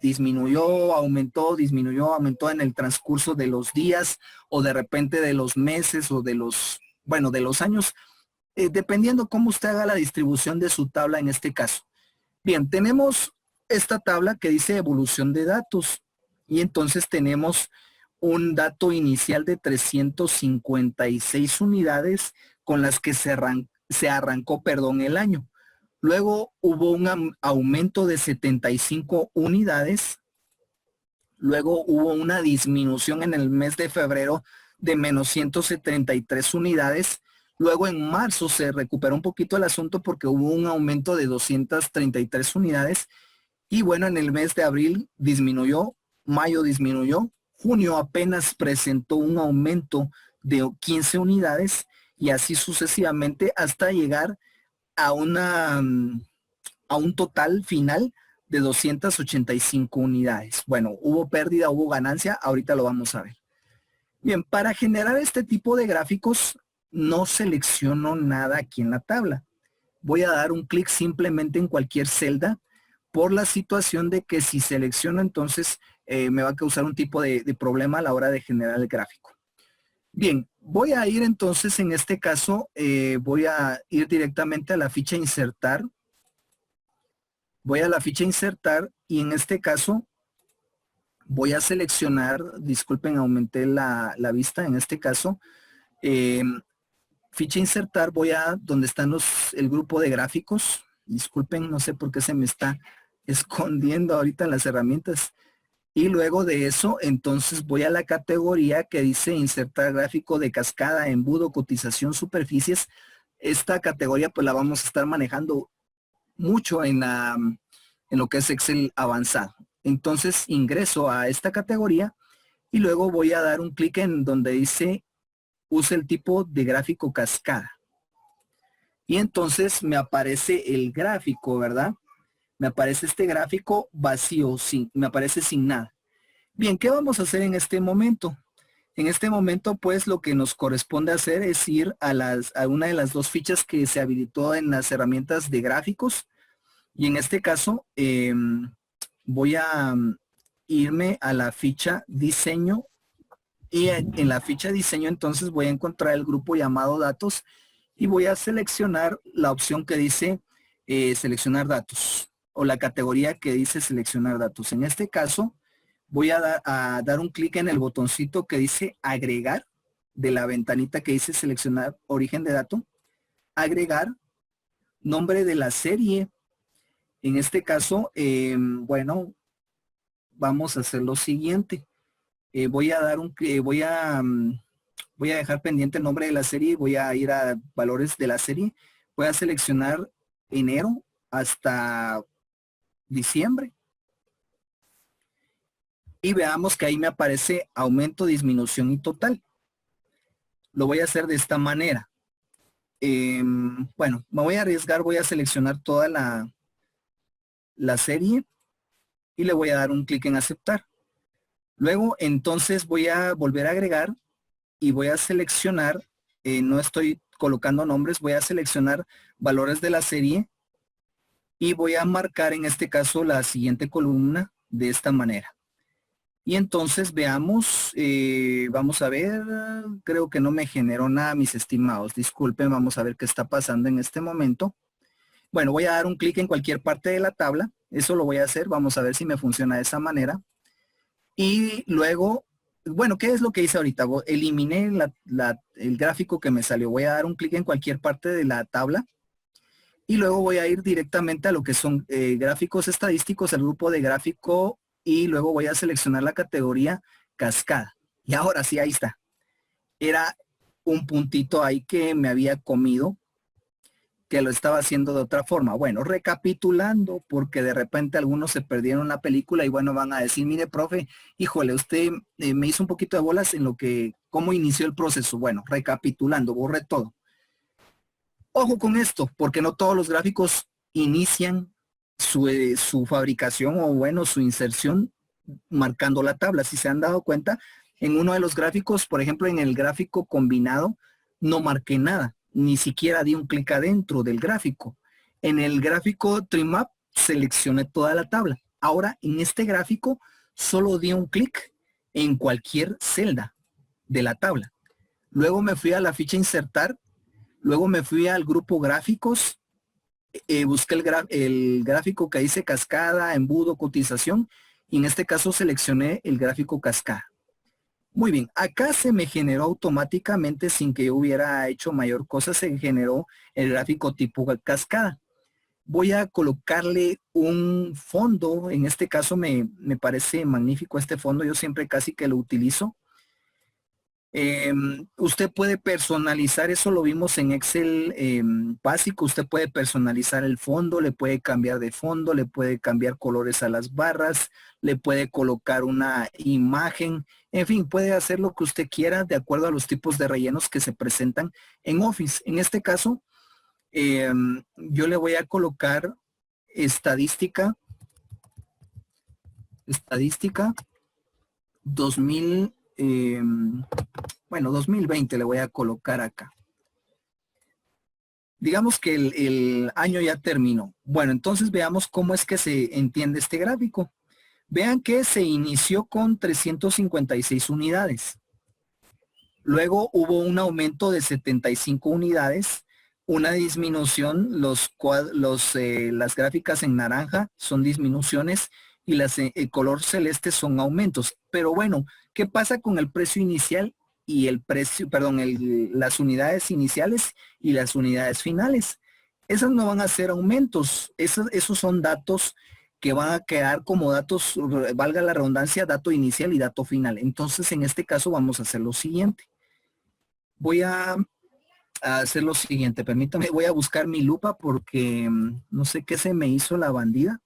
Speaker 1: disminuyó, aumentó en el transcurso de los días o de repente de los meses o de los años, dependiendo cómo usted haga la distribución de su tabla en este caso. Bien, tenemos esta tabla que dice evolución de datos y entonces tenemos un dato inicial de 356 unidades con las que se arrancó, el año. Luego hubo un aumento de 75 unidades. Luego hubo una disminución en el mes de febrero de menos 173 unidades. Luego en marzo se recuperó un poquito el asunto porque hubo un aumento de 233 unidades. Y bueno, en el mes de abril disminuyó, mayo disminuyó, junio apenas presentó un aumento de 15 unidades y así sucesivamente hasta llegar a un total final de 285 unidades. Bueno, hubo pérdida, hubo ganancia, ahorita lo vamos a ver. Bien, para generar este tipo de gráficos no selecciono nada aquí en la tabla. Voy a dar un clic simplemente en cualquier celda por la situación de que si selecciono entonces me va a causar un tipo de problema a la hora de generar el gráfico. Bien, voy a ir entonces en este caso, voy a ir directamente a la ficha insertar. Voy a la ficha insertar y en este caso voy a seleccionar, disculpen, aumenté la vista, en este caso, ficha insertar, voy a donde están el grupo de gráficos. Disculpen, no sé por qué se me está escondiendo ahorita las herramientas. Y luego de eso, entonces voy a la categoría que dice insertar gráfico de cascada, embudo, cotización, superficies. Esta categoría pues la vamos a estar manejando mucho en lo que es Excel avanzado. Entonces ingreso a esta categoría y luego voy a dar un clic en donde dice use el tipo de gráfico cascada. Y entonces me aparece el gráfico, ¿verdad? Me aparece este gráfico vacío, me aparece sin nada. Bien, ¿qué vamos a hacer en este momento? En este momento, pues, lo que nos corresponde hacer es ir a una de las dos fichas que se habilitó en las herramientas de gráficos. Y en este caso, voy a irme a la ficha diseño. Y en la ficha diseño, entonces, voy a encontrar el grupo llamado datos y voy a seleccionar la opción que dice seleccionar datos o la categoría que dice seleccionar datos. En este caso, voy a dar un clic en el botoncito que dice agregar de la ventanita que dice seleccionar origen de dato. Agregar nombre de la serie. En este caso, bueno, vamos a hacer lo siguiente. Voy a dejar pendiente el nombre de la serie. Voy a ir a valores de la serie. Voy a seleccionar enero hasta diciembre. Y veamos que ahí me aparece aumento, disminución y total. Lo voy a hacer de esta manera. Bueno, me voy a arriesgar, voy a seleccionar toda la serie y le voy a dar un clic en aceptar. Luego, entonces voy a volver a agregar y voy a seleccionar, no estoy colocando nombres, voy a seleccionar valores de la serie y voy a marcar en este caso la siguiente columna de esta manera. Y entonces veamos, vamos a ver, creo que no me generó nada, mis estimados. Disculpen, vamos a ver qué está pasando en este momento. Bueno, voy a dar un clic en cualquier parte de la tabla. Eso lo voy a hacer, vamos a ver si me funciona de esa manera. Y luego, bueno, ¿qué es lo que hice ahorita? Eliminé el gráfico que me salió. Voy a dar un clic en cualquier parte de la tabla. Y luego voy a ir directamente a lo que son gráficos estadísticos, el grupo de gráfico, y luego voy a seleccionar la categoría cascada. Y ahora sí, ahí está. Era un puntito ahí que me había comido, que lo estaba haciendo de otra forma. Bueno, recapitulando, porque de repente algunos se perdieron la película y bueno, van a decir, mire, profe, híjole, usted me hizo un poquito de bolas en cómo inició el proceso. Bueno, recapitulando, borré todo. Ojo con esto, porque no todos los gráficos inician su fabricación o bueno, su inserción marcando la tabla. Si se han dado cuenta, en uno de los gráficos, por ejemplo, en el gráfico combinado, no marqué nada, ni siquiera di un clic adentro del gráfico. En el gráfico Trimap seleccioné toda la tabla. Ahora, en este gráfico, solo di un clic en cualquier celda de la tabla. Luego me fui a la ficha insertar. Luego me fui al grupo gráficos, busqué el gráfico que dice cascada, embudo, cotización, y en este caso seleccioné el gráfico cascada. Muy bien, acá se me generó automáticamente sin que yo hubiera hecho mayor cosa, se generó el gráfico tipo cascada. Voy a colocarle un fondo, en este caso me parece magnífico este fondo, yo siempre casi que lo utilizo. Usted puede personalizar, eso lo vimos en Excel básico, usted puede personalizar el fondo, le puede cambiar de fondo, le puede cambiar colores a las barras, le puede colocar una imagen, en fin, puede hacer lo que usted quiera de acuerdo a los tipos de rellenos que se presentan en Office. En este caso, yo le voy a colocar estadística 2000, bueno, 2020 le voy a colocar acá. Digamos que el año ya terminó. Bueno, entonces veamos cómo es que se entiende este gráfico. Vean que se inició con 356 unidades. Luego hubo un aumento de 75 unidades, una disminución, las gráficas en naranja son disminuciones y el color celeste son aumentos. Pero bueno, ¿qué pasa con el precio inicial y el precio, perdón, las unidades iniciales y las unidades finales? Esas no van a ser aumentos, esos son datos que van a quedar como datos, valga la redundancia, dato inicial y dato final. Entonces, en este caso vamos a hacer lo siguiente. Voy a hacer lo siguiente, permítame, voy a buscar mi lupa porque no sé qué se me hizo la bandida.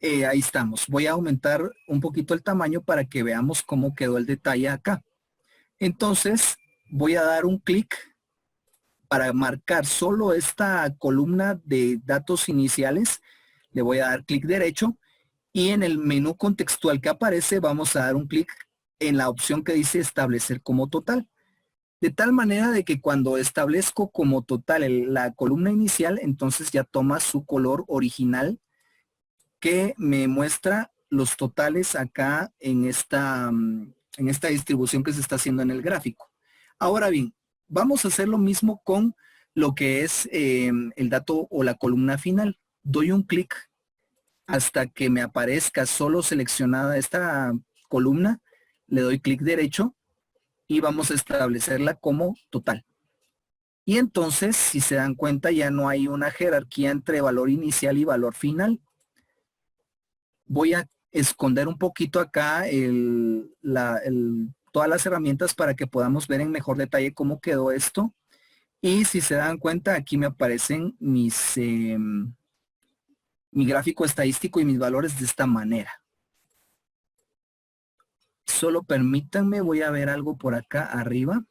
Speaker 1: Ahí estamos. Voy a aumentar un poquito el tamaño para que veamos cómo quedó el detalle acá. Entonces, voy a dar un clic para marcar solo esta columna de datos iniciales. Le voy a dar clic derecho y en el menú contextual que aparece vamos a dar un clic en la opción que dice establecer como total. De tal manera de que cuando establezco como total la columna inicial, entonces ya toma su color original que me muestra los totales acá en esta distribución que se está haciendo en el gráfico. Ahora bien, vamos a hacer lo mismo con lo que es el dato o la columna final. Doy un clic hasta que me aparezca solo seleccionada esta columna, le doy clic derecho y vamos a establecerla como total. Y entonces, si se dan cuenta, ya no hay una jerarquía entre valor inicial y valor final. Voy a esconder un poquito acá todas las herramientas para que podamos ver en mejor detalle cómo quedó esto. Y si se dan cuenta, aquí me aparecen mi gráfico estadístico y mis valores de esta manera. Solo permítanme, voy a ver algo por acá arriba.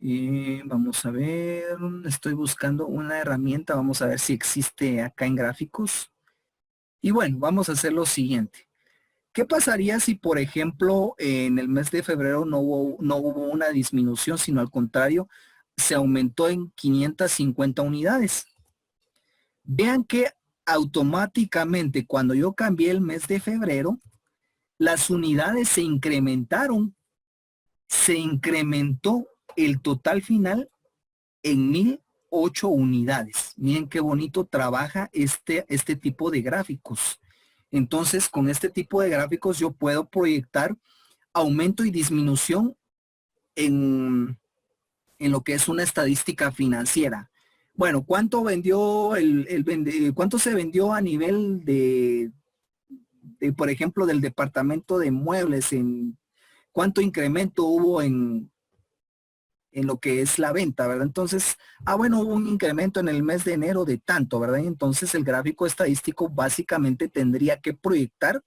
Speaker 1: Y vamos a ver, estoy buscando una herramienta, vamos a ver si existe acá en gráficos. Y bueno, vamos a hacer lo siguiente. ¿Qué pasaría si, por ejemplo, en el mes de febrero no hubo una disminución, sino al contrario, se aumentó en 550 unidades? Vean que automáticamente cuando yo cambié el mes de febrero, las unidades se incrementaron, se incrementó el total final en 1008 unidades. Miren qué bonito trabaja este tipo de gráficos. Entonces, con este tipo de gráficos yo puedo proyectar aumento y disminución en lo que es una estadística financiera. Bueno, ¿cuánto vendió cuánto se vendió a nivel por ejemplo, del departamento de muebles? ¿Cuánto incremento hubo en lo que es la venta, ¿verdad? Entonces, bueno, hubo un incremento en el mes de enero de tanto, ¿verdad? Y entonces el gráfico estadístico básicamente tendría que proyectar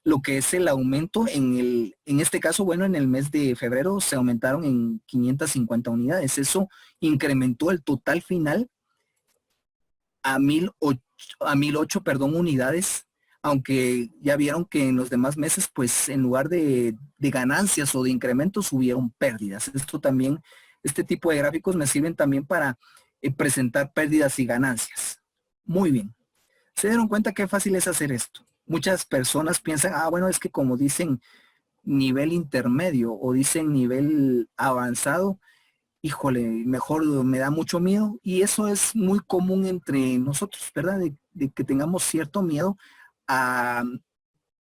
Speaker 1: lo que es el aumento en este caso, bueno, en el mes de febrero se aumentaron en 550 unidades. Eso incrementó el total final a 1008, perdón, unidades, aunque ya vieron que en los demás meses, pues en lugar de ganancias o de incrementos, hubieron pérdidas. Esto también, este tipo de gráficos me sirven también para presentar pérdidas y ganancias. Muy bien. ¿Se dieron cuenta qué fácil es hacer esto? Muchas personas piensan, bueno, es que como dicen nivel intermedio o dicen nivel avanzado, híjole, mejor me da mucho miedo. Y eso es muy común entre nosotros, ¿verdad? De que tengamos cierto miedo a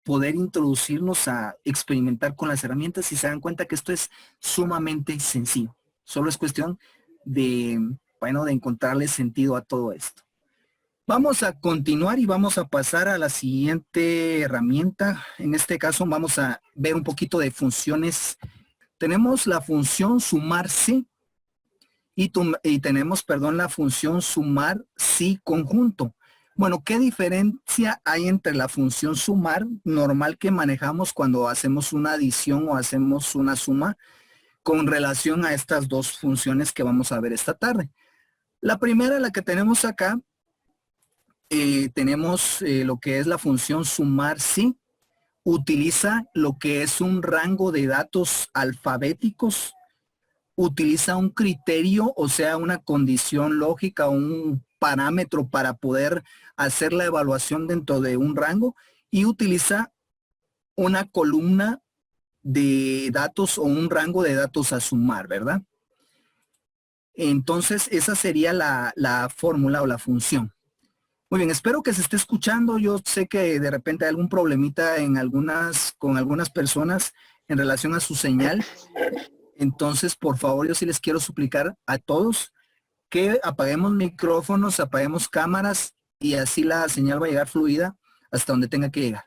Speaker 1: poder introducirnos a experimentar con las herramientas y se dan cuenta que esto es sumamente sencillo. Solo es cuestión de, bueno, de encontrarle sentido a todo esto. Vamos a continuar y vamos a pasar a la siguiente herramienta. En este caso vamos a ver un poquito de funciones. Tenemos la función sumar sí y tenemos, perdón, la función sumar sí conjunto. Bueno, ¿qué diferencia hay entre la función sumar normal que manejamos cuando hacemos una adición o hacemos una suma con relación a estas dos funciones que vamos a ver esta tarde? La primera, la que tenemos acá, tenemos lo que es la función sumar sí. Utiliza lo que es un rango de datos alfabéticos, utiliza un criterio, o sea, una condición lógica, un parámetro para poder hacer la evaluación dentro de un rango y utiliza una columna de datos o un rango de datos a sumar, ¿verdad? Entonces, esa sería la fórmula o la función. Muy bien, espero que se esté escuchando. Yo sé que de repente hay algún problemita con algunas personas en relación a su señal. Entonces, por favor, yo sí les quiero suplicar a todos que apaguemos micrófonos, apaguemos cámaras y así la señal va a llegar fluida hasta donde tenga que llegar.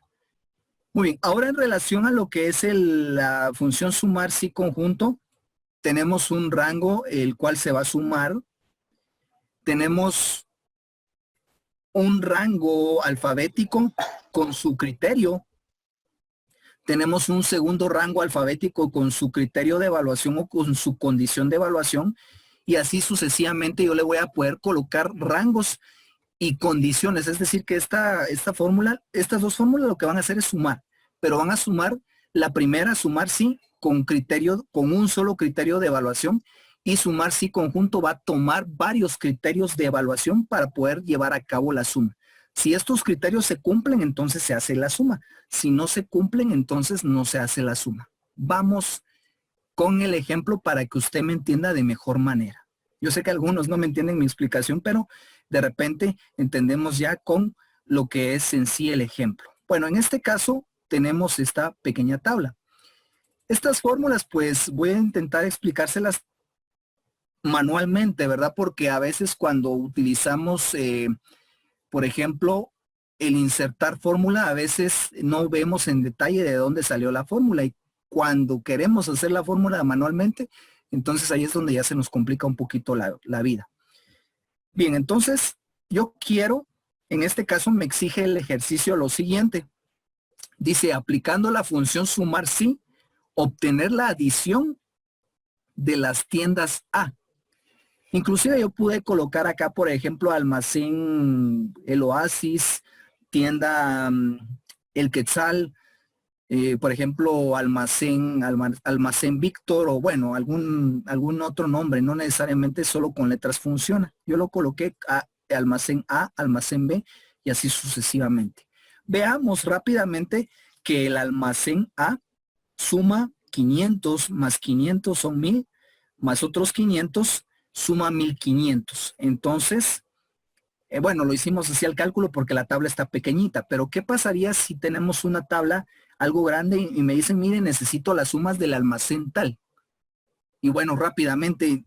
Speaker 1: Muy bien, ahora en relación a lo que es la función sumar sí conjunto, tenemos un rango el cual se va a sumar. Tenemos un rango alfabético con su criterio. Tenemos un segundo rango alfabético con su criterio de evaluación o con su condición de evaluación y así sucesivamente yo le voy a poder colocar rangos y condiciones. Es decir que estas dos fórmulas lo que van a hacer es sumar, pero van a sumar la primera, sumar sí, con un solo criterio de evaluación y sumar sí conjunto va a tomar varios criterios de evaluación para poder llevar a cabo la suma. Si estos criterios se cumplen, entonces se hace la suma. Si no se cumplen, entonces no se hace la suma. Vamos con el ejemplo para que usted me entienda de mejor manera. Yo sé que algunos no me entienden mi explicación, pero de repente entendemos ya con lo que es en sí el ejemplo. Bueno, en este caso tenemos esta pequeña tabla. Estas fórmulas, pues voy a intentar explicárselas manualmente, ¿verdad? Porque a veces cuando utilizamos, por ejemplo, el insertar fórmula, a veces no vemos en detalle de dónde salió la fórmula y cuando queremos hacer la fórmula manualmente, entonces ahí es donde ya se nos complica un poquito la vida. Bien, entonces yo quiero, en este caso me exige el ejercicio lo siguiente. Dice, aplicando la función sumar sí, obtener la adición de las tiendas A. Inclusive yo pude colocar acá, por ejemplo, almacén El Oasis, tienda El Quetzal, por ejemplo, almacén Víctor o bueno, algún otro nombre, no necesariamente solo con letras funciona. Yo lo coloqué almacén A, almacén B y así sucesivamente. Veamos rápidamente que el almacén A suma 500 más 500 son 1000, más otros 500 suma 1500. Entonces, bueno, lo hicimos así al cálculo porque la tabla está pequeñita, pero ¿qué pasaría si tenemos una tabla algo grande y me dicen, miren, necesito las sumas del almacén tal? Y bueno, rápidamente,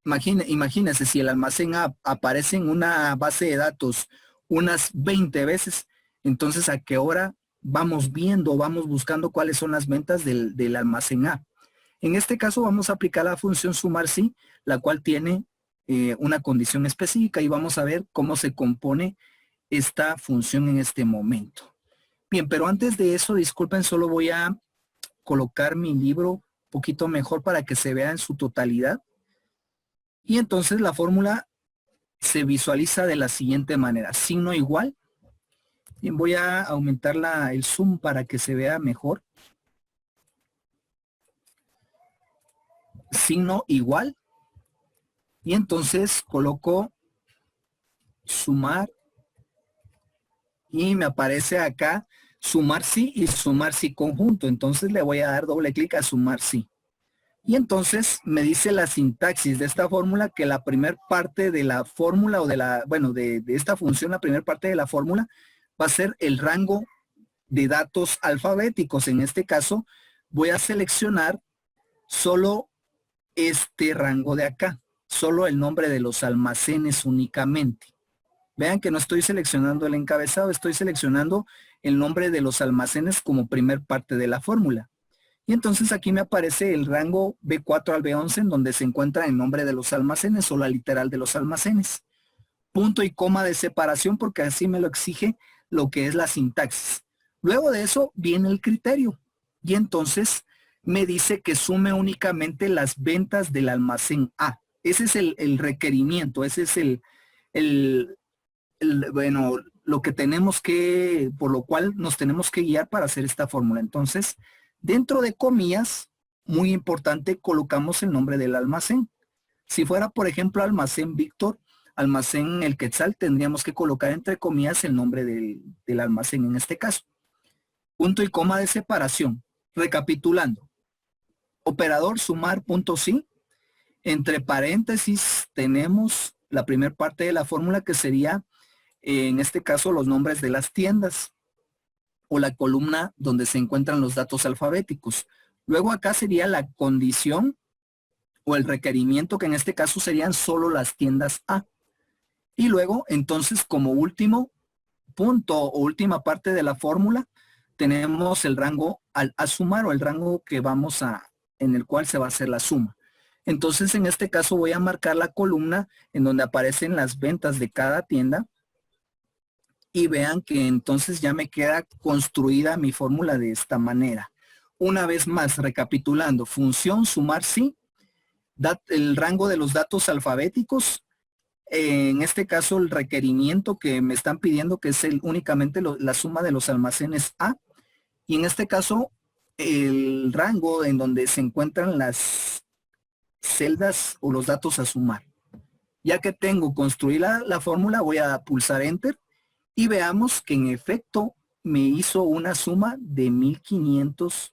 Speaker 1: imagínense si el almacén A aparece en una base de datos unas 20 veces, entonces ¿a qué hora vamos viendo, vamos buscando cuáles son las ventas del almacén A? En este caso vamos a aplicar la función sumar sí, la cual tiene una condición específica y vamos a ver cómo se compone esta función en este momento. Bien, pero antes de eso, disculpen, solo voy a colocar mi libro un poquito mejor para que se vea en su totalidad. Y entonces la fórmula se visualiza de la siguiente manera, signo igual. Bien, voy a aumentar el zoom para que se vea mejor. Signo igual. Y entonces coloco sumar y me aparece acá sumar sí y sumar sí conjunto. Entonces le voy a dar doble clic a sumar sí. Y entonces me dice la sintaxis de esta fórmula que la primera parte de la fórmula o de esta función, la primera parte de la fórmula va a ser el rango de datos alfabéticos. En este caso, voy a seleccionar solo este rango de acá, solo el nombre de los almacenes únicamente. Vean que no estoy seleccionando el encabezado, estoy seleccionando el nombre de los almacenes como primer parte de la fórmula. Y entonces aquí me aparece el rango B4 al B11 en donde se encuentra el nombre de los almacenes o la literal de los almacenes. Punto y coma de separación porque así me lo exige lo que es la sintaxis. Luego de eso viene el criterio y entonces me dice que sume únicamente las ventas del almacén A. Ese es el requerimiento, ese es bueno, lo que tenemos que, por lo cual nos tenemos que guiar para hacer esta fórmula. Entonces, dentro de comillas, muy importante, colocamos el nombre del almacén. Si fuera, por ejemplo, almacén Víctor, almacén El Quetzal, tendríamos que colocar entre comillas el nombre del almacén en este caso. Punto y coma de separación. Recapitulando. Operador sumar punto sí. Entre paréntesis tenemos la primera parte de la fórmula que sería, en este caso, los nombres de las tiendas o la columna donde se encuentran los datos alfabéticos. Luego acá sería la condición o el requerimiento, que en este caso serían solo las tiendas A. Y luego, entonces, como último punto o última parte de la fórmula, tenemos el rango a sumar o el rango que vamos en el cual se va a hacer la suma. Entonces, en este caso voy a marcar la columna en donde aparecen las ventas de cada tienda y vean que entonces ya me queda construida mi fórmula de esta manera. Una vez más, recapitulando, función sumar sí, el rango de los datos alfabéticos, en este caso el requerimiento que me están pidiendo que es únicamente la suma de los almacenes A, y en este caso el rango en donde se encuentran las celdas o los datos a sumar. Ya que tengo construida la fórmula, voy a pulsar Enter y veamos que en efecto me hizo una suma de 1500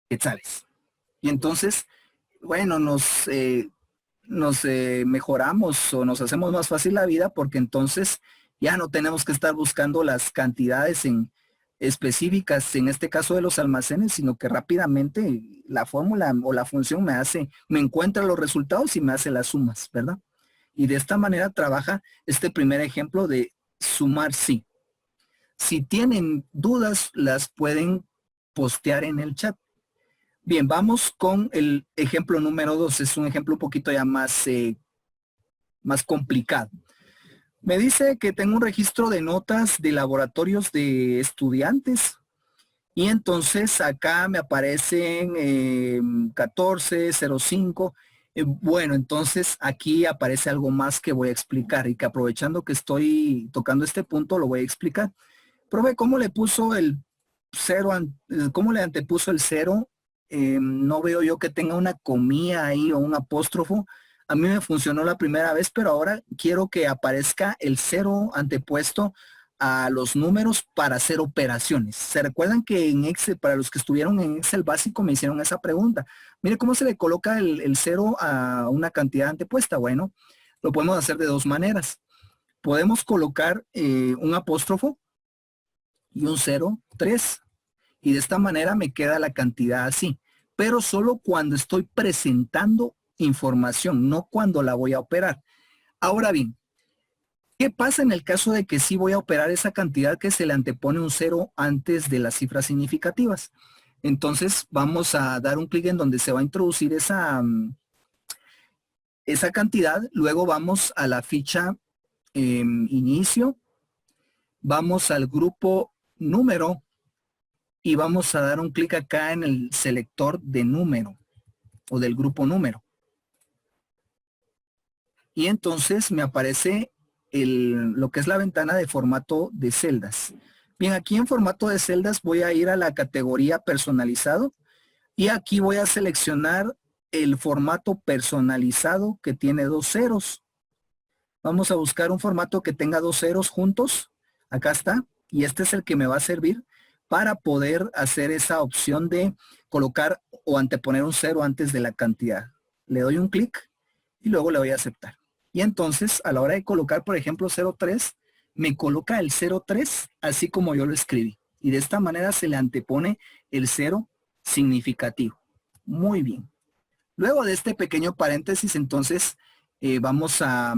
Speaker 1: quetzales. Y entonces, bueno, nos mejoramos o nos hacemos más fácil la vida porque entonces ya no tenemos que estar buscando las cantidades específicas, en este caso de los almacenes, sino que rápidamente la fórmula o la función me encuentra los resultados y me hace las sumas, ¿verdad? Y de esta manera trabaja este primer ejemplo de sumar sí. Si tienen dudas, las pueden postear en el chat. Bien, vamos con el ejemplo número 2. Es un ejemplo un poquito ya más complicado. Me dice que tengo un registro de notas de laboratorios de estudiantes. Y entonces acá me aparecen 1405. Bueno, entonces aquí aparece algo más que voy a explicar y que aprovechando que estoy tocando este punto lo voy a explicar. Profe, ¿cómo le puso el 0? ¿Cómo le antepuso el 0? No veo yo que tenga una comilla ahí o un apóstrofo. A mí me funcionó la primera vez, pero ahora quiero que aparezca el 0 antepuesto a los números para hacer operaciones. ¿Se recuerdan que en Excel, para los que estuvieron en Excel básico, me hicieron esa pregunta? Mire cómo se le coloca el 0 a una cantidad antepuesta. Bueno, lo podemos hacer de dos maneras. Podemos colocar un apóstrofo y un 0, 3. Y de esta manera me queda la cantidad así. Pero solo cuando estoy presentando información, no cuando la voy a operar. Ahora bien, ¿qué pasa en el caso de que sí voy a operar esa cantidad que se le antepone un 0 antes de las cifras significativas? Entonces vamos a dar un clic en donde se va a introducir esa cantidad. Luego vamos a la ficha inicio. Vamos al grupo número y vamos a dar un clic acá en el selector de número o del grupo número. Y entonces me aparece lo que es la ventana de formato de celdas. Bien, aquí en formato de celdas voy a ir a la categoría personalizado y aquí voy a seleccionar el formato personalizado que tiene 2 ceros. Vamos a buscar un formato que tenga 2 ceros juntos. Acá está. Y este es el que me va a servir para poder hacer esa opción de colocar o anteponer un 0 antes de la cantidad. Le doy un clic y luego le doy a aceptar. Y entonces a la hora de colocar, por ejemplo, 03, me coloca el 03 así como yo lo escribí. Y de esta manera se le antepone el 0 significativo. Muy bien. Luego de este pequeño paréntesis, entonces, vamos a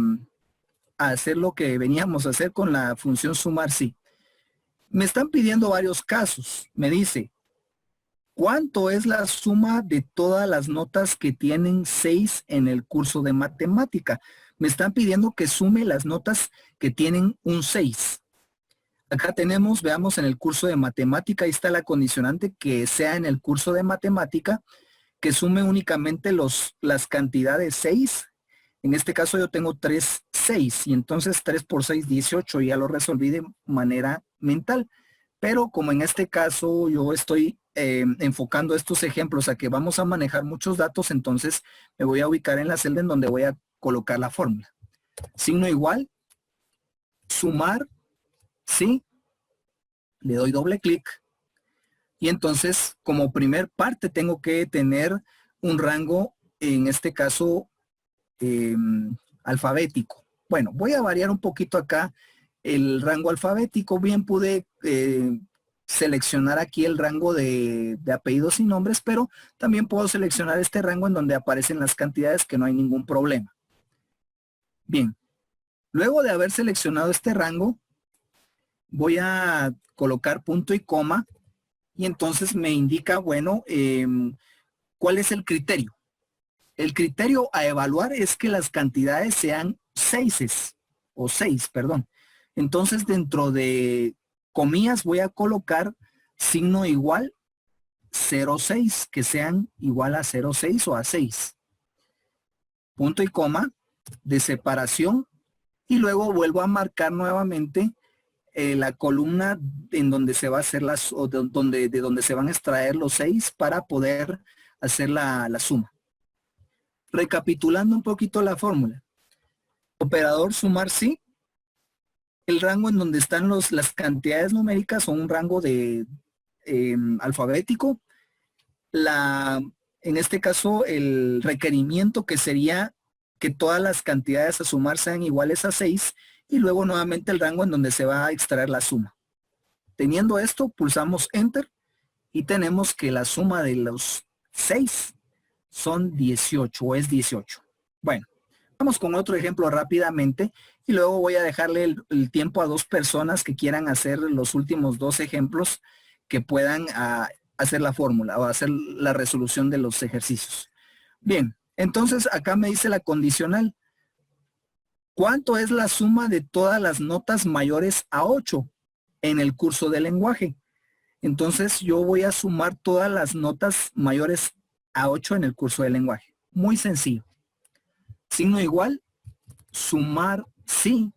Speaker 1: hacer lo que veníamos a hacer con la función sumar sí. Me están pidiendo varios casos. Me dice, ¿cuánto es la suma de todas las notas que tienen 6 en el curso de matemática? Me están pidiendo que sume las notas que tienen un 6. Acá tenemos, veamos en el curso de matemática, ahí está la condicionante que sea en el curso de matemática, que sume únicamente las cantidades 6. En este caso yo tengo 3, 6, y entonces 3 por 6, 18, ya lo resolví de manera mental. Pero como en este caso yo estoy enfocando estos ejemplos a que vamos a manejar muchos datos, entonces me voy a ubicar en la celda en donde voy a colocar la fórmula. Signo igual, sumar, sí, le doy doble clic, y entonces como primer parte tengo que tener un rango, en este caso, alfabético. Bueno, voy a variar un poquito acá el rango alfabético. Bien pude seleccionar aquí el rango de apellidos y nombres, pero también puedo seleccionar este rango en donde aparecen las cantidades, que no hay ningún problema. Bien, luego de haber seleccionado este rango, voy a colocar punto y coma, y entonces me indica, bueno, ¿cuál es el criterio? El criterio a evaluar es que las cantidades sean 6, perdón. Entonces, dentro de comillas voy a colocar signo igual 0,6, que sean igual a 0,6 o a 6. Punto y coma de separación, y luego vuelvo a marcar nuevamente la columna en donde se va a hacer de donde se van a extraer los 6 para poder hacer la suma. Recapitulando un poquito la fórmula. Operador sumar sí. El rango en donde están las cantidades numéricas son un rango de alfabético. En este caso, el requerimiento que sería que todas las cantidades a sumar sean iguales a 6, y luego nuevamente el rango en donde se va a extraer la suma. Teniendo esto, pulsamos Enter y tenemos que la suma de los 6 son 18 o es 18. Bueno, vamos con otro ejemplo rápidamente y luego voy a dejarle el tiempo a 2 personas que quieran hacer los últimos 2 ejemplos, que puedan hacer la fórmula o hacer la resolución de los ejercicios. Bien, entonces acá me dice la condicional. ¿Cuánto es la suma de todas las notas mayores a 8 en el curso de lenguaje? Entonces yo voy a sumar todas las notas mayores a 8 en el curso de lenguaje. Muy sencillo. Signo igual, sumar sí.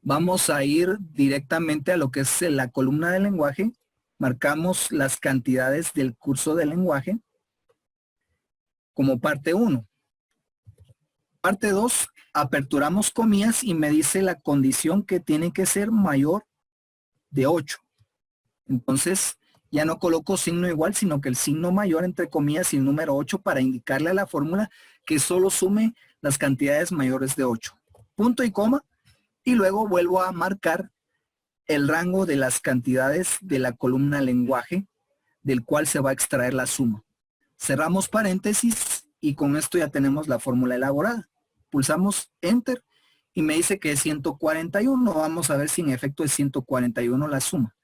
Speaker 1: Vamos a ir directamente a lo que es la columna de lenguaje. Marcamos las cantidades del curso de lenguaje como parte 1. Parte 2, aperturamos comillas y me dice la condición que tiene que ser mayor de 8. Entonces, ya no coloco signo igual, sino que el signo mayor entre comillas y el número 8 para indicarle a la fórmula que solo sume las cantidades mayores de 8. Punto y coma, y luego vuelvo a marcar el rango de las cantidades de la columna lenguaje, del cual se va a extraer la suma. Cerramos paréntesis y con esto ya tenemos la fórmula elaborada. Pulsamos Enter y me dice que es 141. Vamos a ver si en efecto es 141 la suma.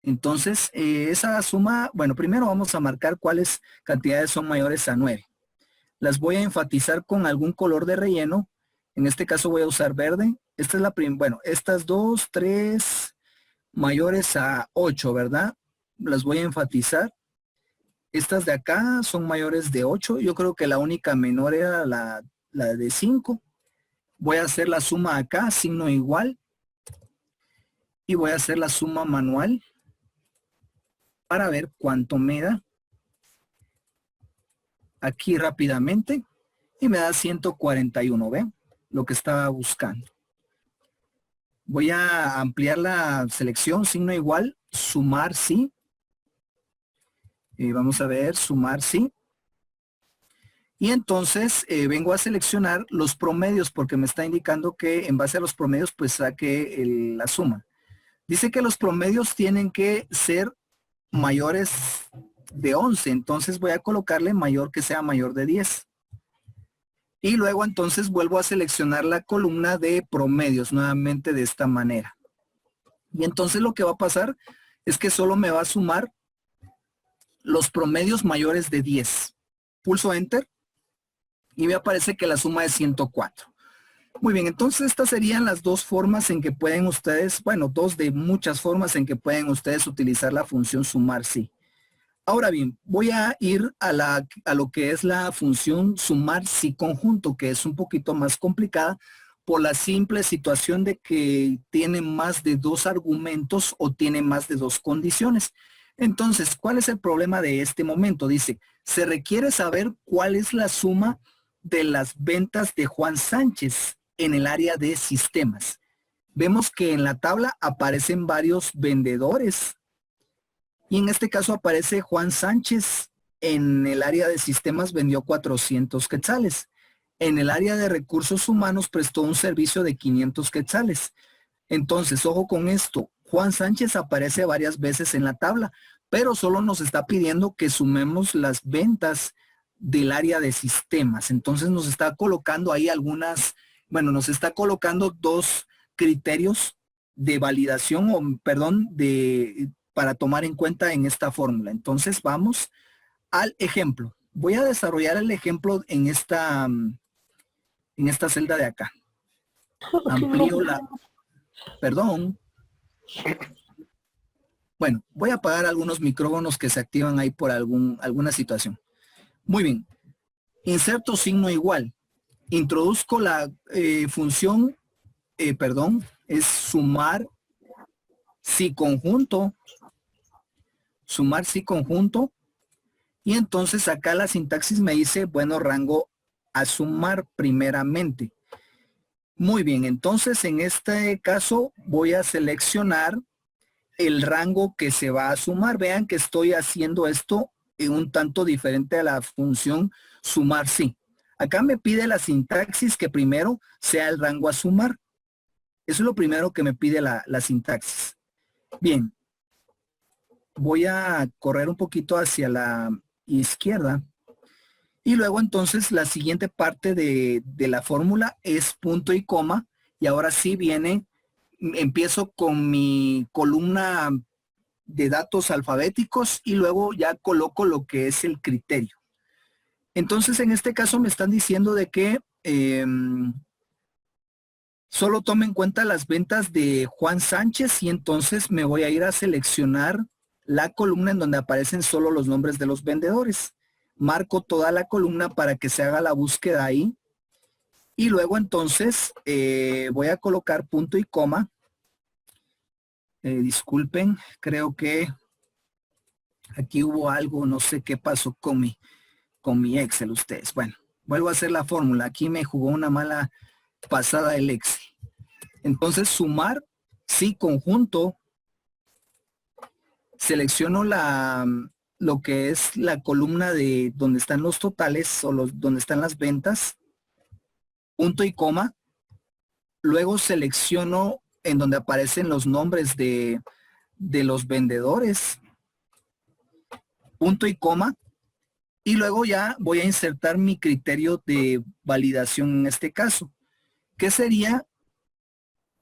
Speaker 1: Entonces, esa suma, bueno, primero vamos a marcar cuáles cantidades son mayores a 9. Las voy a enfatizar con algún color de relleno. En este caso voy a usar verde. Esta es la bueno, estas 2, 3 mayores a 8, ¿verdad? Las voy a enfatizar. Estas de acá son mayores de 8. Yo creo que la única menor era la de 5. Voy a hacer la suma acá, signo igual. Y voy a hacer la suma manual para ver cuánto me da. Aquí rápidamente. Y me da 141, ¿ven? Lo que estaba buscando. Voy a ampliar la selección, signo igual, sumar sí. Vamos a ver, sumar sí. Y entonces vengo a seleccionar los promedios porque me está indicando que en base a los promedios pues saque la suma. Dice que los promedios tienen que ser mayores de 11, entonces voy a colocarle mayor que sea mayor de 10. Y luego entonces vuelvo a seleccionar la columna de promedios nuevamente de esta manera. Y entonces lo que va a pasar es que solo me va a sumar los promedios mayores de 10. Pulso Enter y me aparece que la suma es 104. Muy bien, entonces estas serían las dos formas en que pueden ustedes, bueno, dos de muchas formas en que pueden ustedes utilizar la función sumar sí. Ahora bien, voy a ir a lo que es la función sumar sí conjunto, que es un poquito más complicada por la simple situación de que tiene más de dos argumentos o tiene más de dos condiciones. Entonces, ¿cuál es el problema de este momento? Dice, se requiere saber cuál es la suma de las ventas de Juan Sánchez en el área de sistemas. Vemos que en la tabla aparecen varios vendedores y en este caso aparece Juan Sánchez. En el área de sistemas vendió 400 quetzales. En el área de recursos humanos prestó un servicio de 500 quetzales. Entonces, ojo con esto. Juan Sánchez aparece varias veces en la tabla, pero solo nos está pidiendo que sumemos las ventas del área de sistemas. Entonces nos está colocando ahí nos está colocando dos criterios de validación para tomar en cuenta en esta fórmula. Entonces vamos al ejemplo. Voy a desarrollar el ejemplo en esta celda de acá. Amplío Bueno, voy a apagar algunos micrófonos que se activan ahí por alguna situación. Muy bien. Inserto signo igual. Introduzco la función, es sumar sí conjunto. Sumar sí conjunto. Y entonces acá la sintaxis me dice, bueno, rango a sumar primeramente. Muy bien, entonces en este caso voy a seleccionar el rango que se va a sumar. Vean que estoy haciendo esto un tanto diferente a la función sumar sí. Acá me pide la sintaxis que primero sea el rango a sumar. Eso es lo primero que me pide la sintaxis. Bien. Voy a correr un poquito hacia la izquierda. Y luego entonces la siguiente parte de la fórmula es punto y coma. Y ahora sí empiezo con mi columna de datos alfabéticos y luego ya coloco lo que es el criterio. Entonces en este caso me están diciendo de que solo tome en cuenta las ventas de Juan Sánchez y entonces me voy a ir a seleccionar la columna en donde aparecen solo los nombres de los vendedores. Marco toda la columna para que se haga la búsqueda ahí. Y luego entonces voy a colocar punto y coma. Disculpen, creo que aquí hubo algo, no sé qué pasó con mi Excel ustedes. Bueno, vuelvo a hacer la fórmula. Aquí me jugó una mala pasada el Excel. Entonces sumar, sí, conjunto. Selecciono lo que es la columna de donde están los totales o donde están las ventas, punto y coma. Luego selecciono en donde aparecen los nombres de los vendedores, punto y coma. Y luego ya voy a insertar mi criterio de validación en este caso, que sería,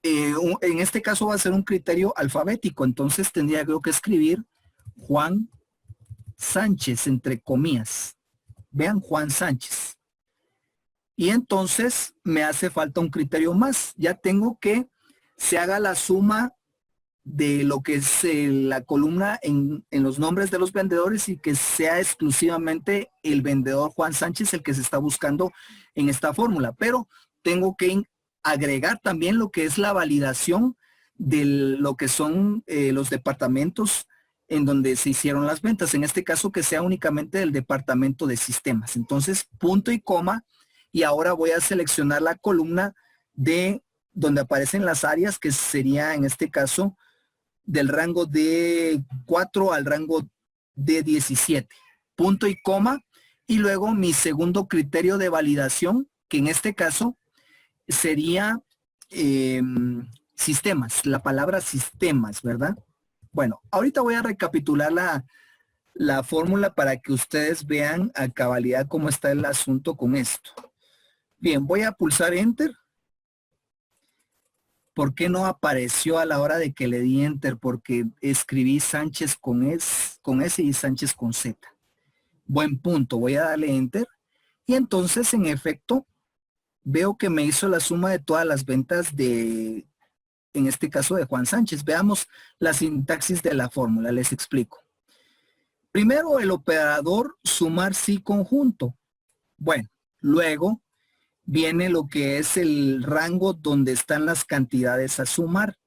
Speaker 1: en este caso va a ser un criterio alfabético. Entonces tendría creo que escribir Juan Sánchez, entre comillas. Vean, Juan Sánchez. Y entonces me hace falta un criterio más. Ya tengo que se haga la suma de lo que es la columna en los nombres de los vendedores y que sea exclusivamente el vendedor Juan Sánchez el que se está buscando en esta fórmula. Pero tengo que agregar también lo que es la validación de lo que son los departamentos en donde se hicieron las ventas. En este caso que sea únicamente del departamento de sistemas. Entonces punto y coma y ahora voy a seleccionar la columna de donde aparecen las áreas que sería en este caso del rango de 4 al rango de 17. Punto y coma y luego mi segundo criterio de validación que en este caso sería Sistemas, la palabra sistemas, ¿verdad? Bueno, ahorita voy a recapitular la fórmula para que ustedes vean a cabalidad cómo está el asunto con esto. Bien, voy a pulsar Enter. ¿Por qué no apareció a la hora de que le di Enter? Porque escribí Sánchez con S y Sánchez con Z. Buen punto, voy a darle Enter. Y entonces, en efecto, veo que me hizo la suma de todas las ventas de, en este caso, de Juan Sánchez. Veamos la sintaxis de la fórmula, les explico. Primero, el operador sumar sí conjunto. Bueno, luego viene lo que es el rango donde están las cantidades a sumar.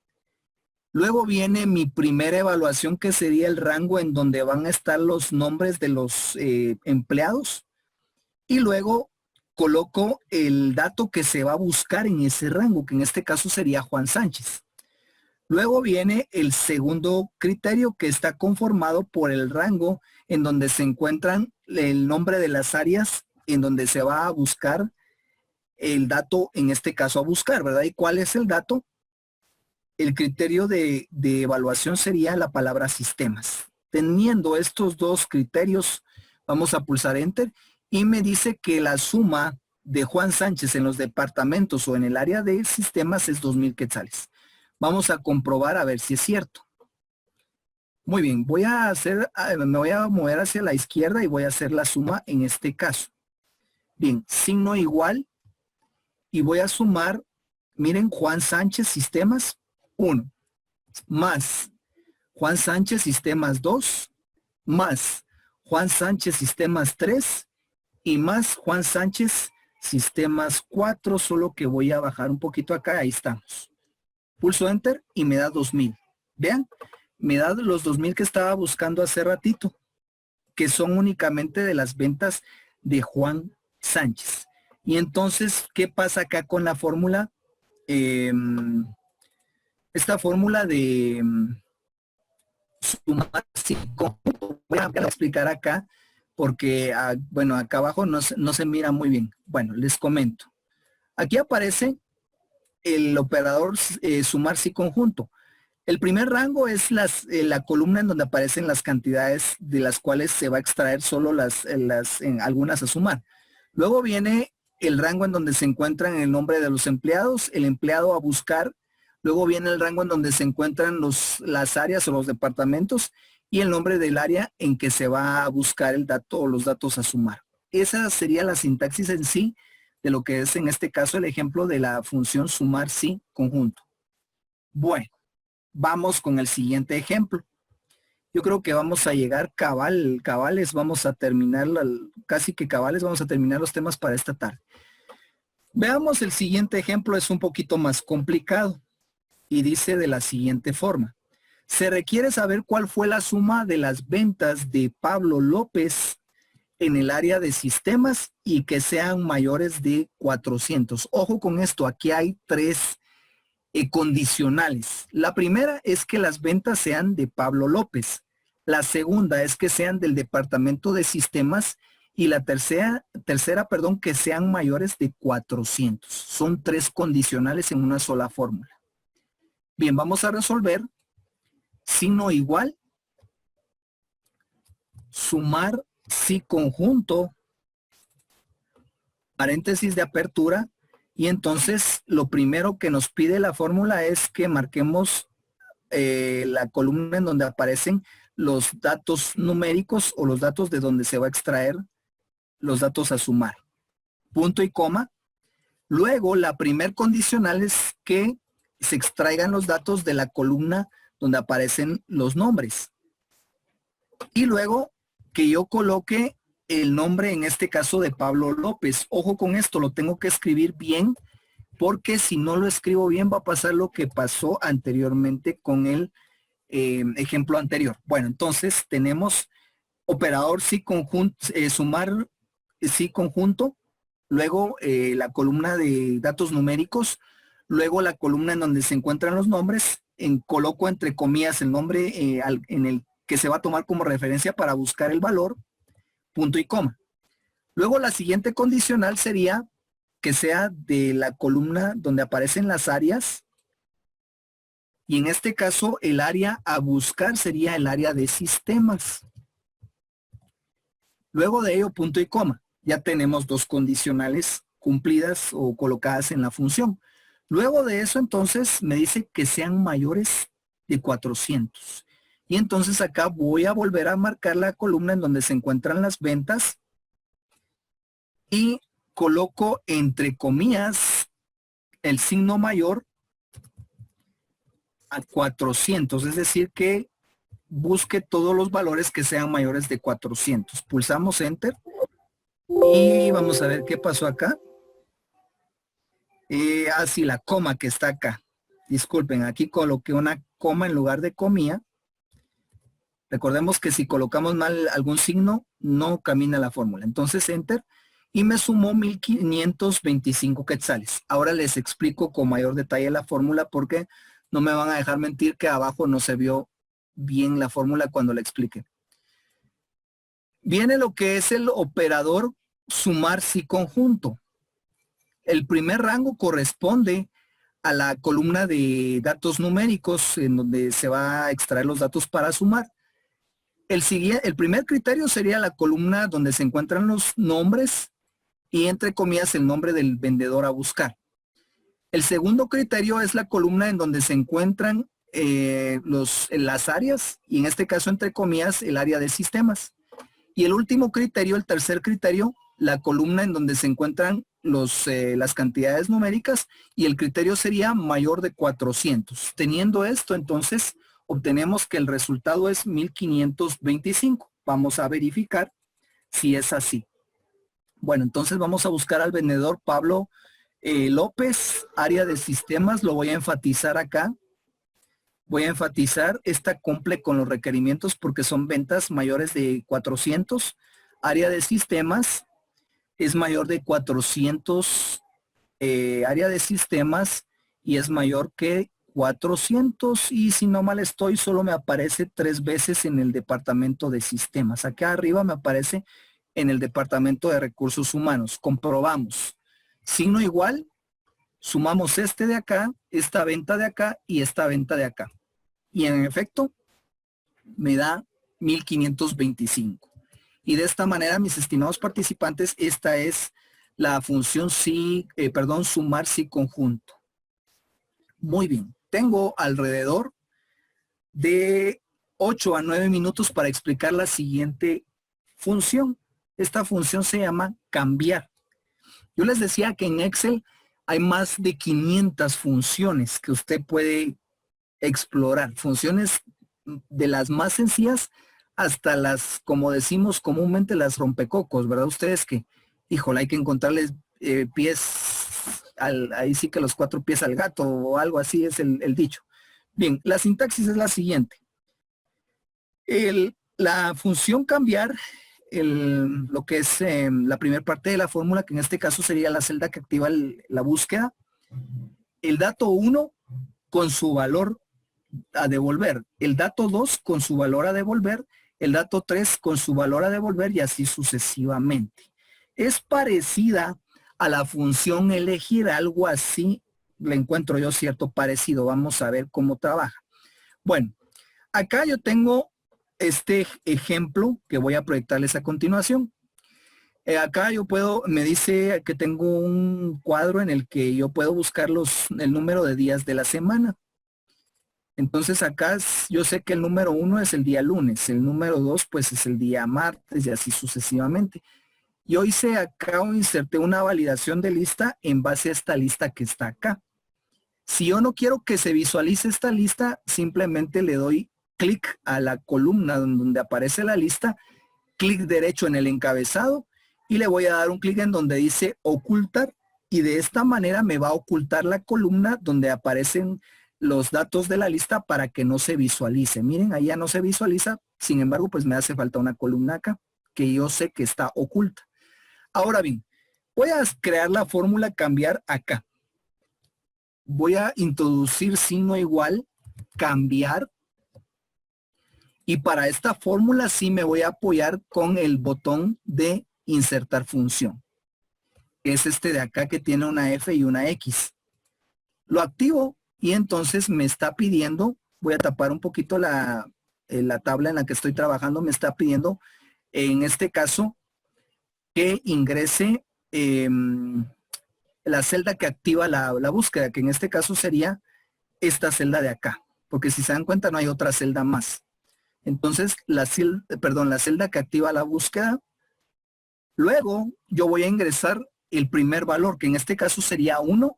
Speaker 1: Luego viene mi primera evaluación, que sería el rango en donde van a estar los nombres de los empleados. Y luego coloco el dato que se va a buscar en ese rango, que en este caso sería Juan Sánchez. Luego viene el segundo criterio, que está conformado por el rango en donde se encuentran el nombre de las áreas en donde se va a buscar el dato, en este caso a buscar, ¿verdad? ¿Y cuál es el dato? El criterio de evaluación sería la palabra sistemas. Teniendo estos dos criterios, vamos a pulsar Enter y me dice que la suma de Juan Sánchez en los departamentos o en el área de sistemas es 2,000 quetzales. Vamos a comprobar a ver si es cierto. Muy bien, me voy a mover hacia la izquierda y voy a hacer la suma en este caso. Bien, signo igual y voy a sumar, miren, Juan Sánchez sistemas 1, más Juan Sánchez sistemas 2, más Juan Sánchez sistemas 3 y más Juan Sánchez sistemas 4, solo que voy a bajar un poquito acá, ahí estamos. Pulso Enter y me da 2,000. Vean, me da los 2,000 que estaba buscando hace ratito, que son únicamente de las ventas de Juan Sánchez. Y entonces, ¿qué pasa acá con la fórmula? Esta fórmula de sumar sí conjunto, voy a explicar acá, porque, bueno, acá abajo no se mira muy bien. Bueno, les comento. Aquí aparece el operador sumar sí conjunto. El primer rango es la columna en donde aparecen las cantidades de las cuales se va a extraer solo algunas a sumar. Luego viene el rango en donde se encuentran el nombre de los empleados, el empleado a buscar. Luego viene el rango en donde se encuentran las áreas o los departamentos y el nombre del área en que se va a buscar el dato o los datos a sumar. Esa sería la sintaxis en sí de lo que es en este caso el ejemplo de la función sumar sí conjunto. Bueno, vamos con el siguiente ejemplo. Yo creo que vamos a llegar cabales, vamos a terminar, casi que cabales, vamos a terminar los temas para esta tarde. Veamos el siguiente ejemplo, es un poquito más complicado y dice de la siguiente forma. Se requiere saber cuál fue la suma de las ventas de Pablo López en el área de sistemas y que sean mayores de 400. Ojo con esto, aquí hay tres condicionales. La primera es que las ventas sean de Pablo López. La segunda es que sean del departamento de sistemas y la tercera, que sean mayores de 400. Son tres condicionales en una sola fórmula. Bien, vamos a resolver. Signo igual. Sumar sí conjunto. Paréntesis de apertura. Y entonces lo primero que nos pide la fórmula es que marquemos la columna en donde aparecen los datos numéricos o los datos de donde se va a extraer los datos a sumar. Punto y coma. Luego la primer condicional es que se extraigan los datos de la columna donde aparecen los nombres. Y luego que yo coloque el nombre, en este caso de Pablo López. Ojo con esto, lo tengo que escribir bien, porque si no lo escribo bien va a pasar lo que pasó anteriormente con el ejemplo anterior. Bueno, entonces tenemos operador sí conjunto, sumar sí conjunto, luego la columna de datos numéricos, luego la columna en donde se encuentran los nombres, coloco entre comillas el nombre en el que se va a tomar como referencia para buscar el valor, punto y coma. Luego la siguiente condicional sería que sea de la columna donde aparecen las áreas Y en este caso, el área a buscar sería el área de sistemas. Luego de ello, punto y coma. Ya tenemos dos condicionales cumplidas o colocadas en la función. Luego de eso, entonces, me dice que sean mayores de 400. Y entonces acá voy a volver a marcar la columna en donde se encuentran las ventas y coloco entre comillas el signo mayor a 400, es decir que busque todos los valores que sean mayores de 400. Pulsamos Enter y vamos a ver qué pasó acá. Así la coma que está acá. Disculpen, aquí coloqué una coma en lugar de comilla. Recordemos que si colocamos mal algún signo, no camina la fórmula. Entonces Enter y me sumó 1525 quetzales. Ahora les explico con mayor detalle la fórmula porque no me van a dejar mentir que abajo no se vio bien la fórmula cuando la explique. Viene lo que es el operador sumar si conjunto. El primer rango corresponde a la columna de datos numéricos en donde se va a extraer los datos para sumar. El primer criterio sería la columna donde se encuentran los nombres y entre comillas el nombre del vendedor a buscar. El segundo criterio es la columna en donde se encuentran las áreas y en este caso entre comillas el área de sistemas. Y el último criterio, el tercer criterio, la columna en donde se encuentran las cantidades numéricas y el criterio sería mayor de 400. Teniendo esto, entonces obtenemos que el resultado es 1525. Vamos a verificar si es así. Bueno, entonces vamos a buscar al vendedor Pablo López, área de sistemas, lo voy a enfatizar acá. Voy a enfatizar, esta cumple con los requerimientos porque son ventas mayores de 400. Área de sistemas es mayor de 400, área de sistemas y es mayor que 400 y si no mal estoy, solo me aparece 3 veces en el departamento de sistemas. Acá arriba me aparece en el departamento de recursos humanos. Comprobamos. Signo igual. Sumamos este de acá, esta venta de acá y esta venta de acá. Y en efecto, me da 1525. Y de esta manera, mis estimados participantes, esta es la función sumar si conjunto. Muy bien. Tengo alrededor de 8 a 9 minutos para explicar la siguiente función. Esta función se llama cambiar. Yo les decía que en Excel hay más de 500 funciones que usted puede explorar. Funciones de las más sencillas hasta las, como decimos comúnmente, las rompecocos, ¿verdad? Ustedes que, híjole, hay que encontrarles ahí sí que los 4 pies al gato o algo así es el dicho. Bien, la sintaxis es la siguiente. La función cambiar, lo que es la primera parte de la fórmula, que en este caso sería la celda que activa la búsqueda, el dato 1 con su valor a devolver, el dato 2 con su valor a devolver, el dato 3 con su valor a devolver y así sucesivamente. Es parecida a la función elegir, algo así le encuentro yo cierto parecido. Vamos a ver cómo trabaja. Bueno, acá yo tengo este ejemplo que voy a proyectarles a continuación. Acá yo me dice que tengo un cuadro en el que yo puedo buscar el número de días de la semana. Entonces acá yo sé que el número 1 es el día lunes, el número 2 pues es el día martes y así sucesivamente. Yo hice acá o inserté una validación de lista en base a esta lista que está acá. Si yo no quiero que se visualice esta lista, simplemente le doy clic a la columna donde aparece la lista, clic derecho en el encabezado y le voy a dar un clic en donde dice ocultar y de esta manera me va a ocultar la columna donde aparecen los datos de la lista para que no se visualice. Miren, ahí ya no se visualiza, sin embargo, pues me hace falta una columna acá que yo sé que está oculta. Ahora bien, voy a crear la fórmula cambiar acá. Voy a introducir signo igual, cambiar. Y para esta fórmula sí me voy a apoyar con el botón de insertar función. Es este de acá que tiene una F y una X. Lo activo y entonces me está pidiendo, voy a tapar un poquito la tabla en la que estoy trabajando, me está pidiendo, en este caso, que ingrese la celda que activa la búsqueda, que en este caso sería esta celda de acá, porque si se dan cuenta no hay otra celda más. Entonces, la celda que activa la búsqueda, luego yo voy a ingresar el primer valor, que en este caso sería 1,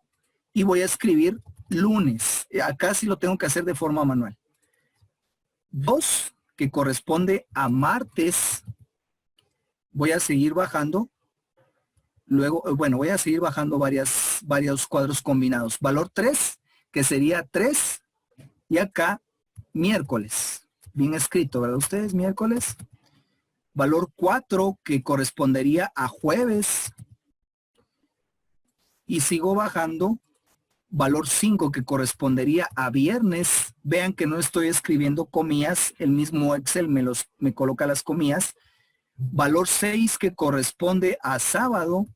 Speaker 1: y voy a escribir lunes. Acá sí lo tengo que hacer de forma manual. 2, que corresponde a martes. Voy a seguir bajando. Luego, bueno, voy a seguir bajando varios cuadros combinados. Valor 3, que sería 3. Y acá, miércoles. Bien escrito, ¿verdad ustedes? Miércoles. Valor 4, que correspondería a jueves. Y sigo bajando. Valor 5, que correspondería a viernes. Vean que no estoy escribiendo comillas. El mismo Excel me coloca las comillas. Valor 6, que corresponde a sábado.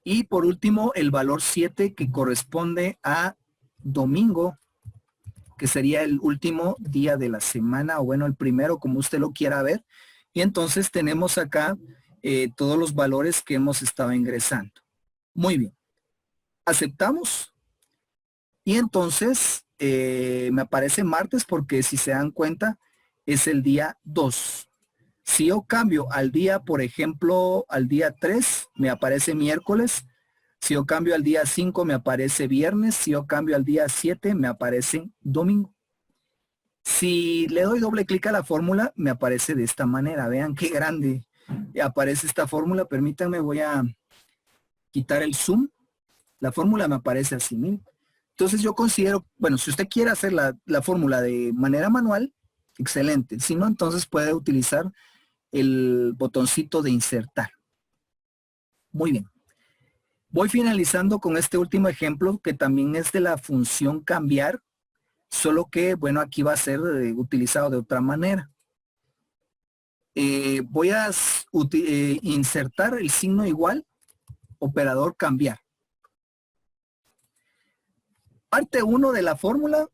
Speaker 1: Y por último, el valor 7, que corresponde a domingo, que sería el último día de la semana, o bueno, el primero, como usted lo quiera ver. Y entonces tenemos acá todos los valores que hemos estado ingresando. Muy bien. Aceptamos. Y entonces me aparece martes porque si se dan cuenta es el día 2. Si yo cambio al día, por ejemplo, al día 3, me aparece miércoles. Si yo cambio al día 5, me aparece viernes. Si yo cambio al día 7, me aparece domingo. Si le doy doble clic a la fórmula, me aparece de esta manera. Vean qué grande aparece esta fórmula. Permítanme, voy a quitar el zoom. La fórmula me aparece así. ¿Sí? Entonces yo considero, bueno, si usted quiere hacer la fórmula de manera manual, excelente. Si no, entonces puede utilizar el botoncito de insertar. Muy bien. Voy finalizando con este último ejemplo que también es de la función cambiar, solo que, bueno, aquí va a ser utilizado de otra manera. Voy a insertar el signo igual, operador cambiar. Parte 1 de la fórmula,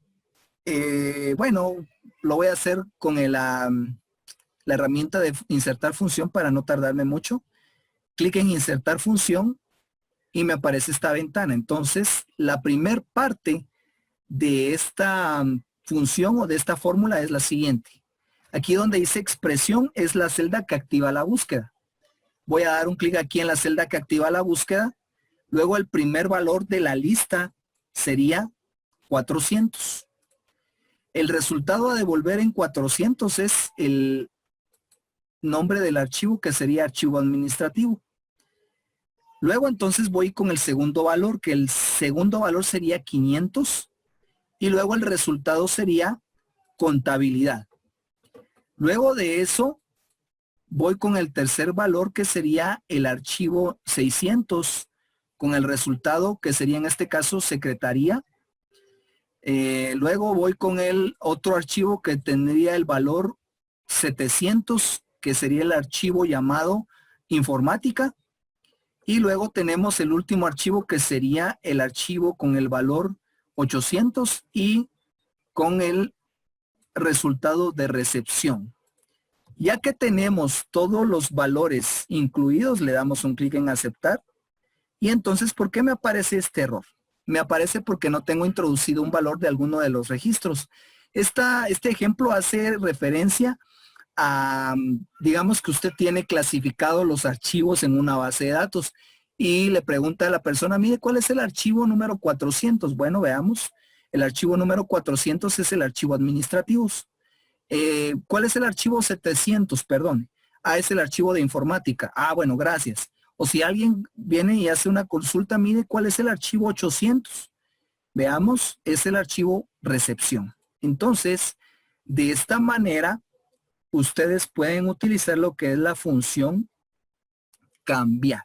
Speaker 1: bueno, lo voy a hacer con la herramienta de insertar función para no tardarme mucho. Clic en insertar función y me aparece esta ventana. Entonces, la primer parte de esta función o de esta fórmula es la siguiente. Aquí donde dice expresión es la celda que activa la búsqueda. Voy a dar un clic aquí en la celda que activa la búsqueda. Luego el primer valor de la lista sería 400. El resultado a devolver en 400 es el nombre del archivo, que sería archivo administrativo. Luego entonces voy con el segundo valor, que el segundo valor sería 500. Y luego el resultado sería contabilidad. Luego de eso, voy con el tercer valor, que sería el archivo 600, con el resultado que sería en este caso secretaría. Luego voy con el otro archivo que tendría el valor 700, que sería el archivo llamado informática. Y luego tenemos el último archivo que sería el archivo con el valor 800 y con el resultado de recepción. Ya que tenemos todos los valores incluidos, le damos un clic en aceptar. Y entonces, ¿por qué me aparece este error? Me aparece porque no tengo introducido un valor de alguno de los registros. Este ejemplo hace referencia a, digamos que usted tiene clasificado los archivos en una base de datos y le pregunta a la persona, mire, ¿cuál es el archivo número 400? Bueno, veamos. El archivo número 400 es el archivo administrativos. ¿Cuál es el archivo 700? Perdón. Ah, es el archivo de informática. Ah, bueno, gracias. O si alguien viene y hace una consulta, mire, ¿cuál es el archivo 800? Veamos, es el archivo recepción. Entonces, de esta manera, ustedes pueden utilizar lo que es la función cambiar.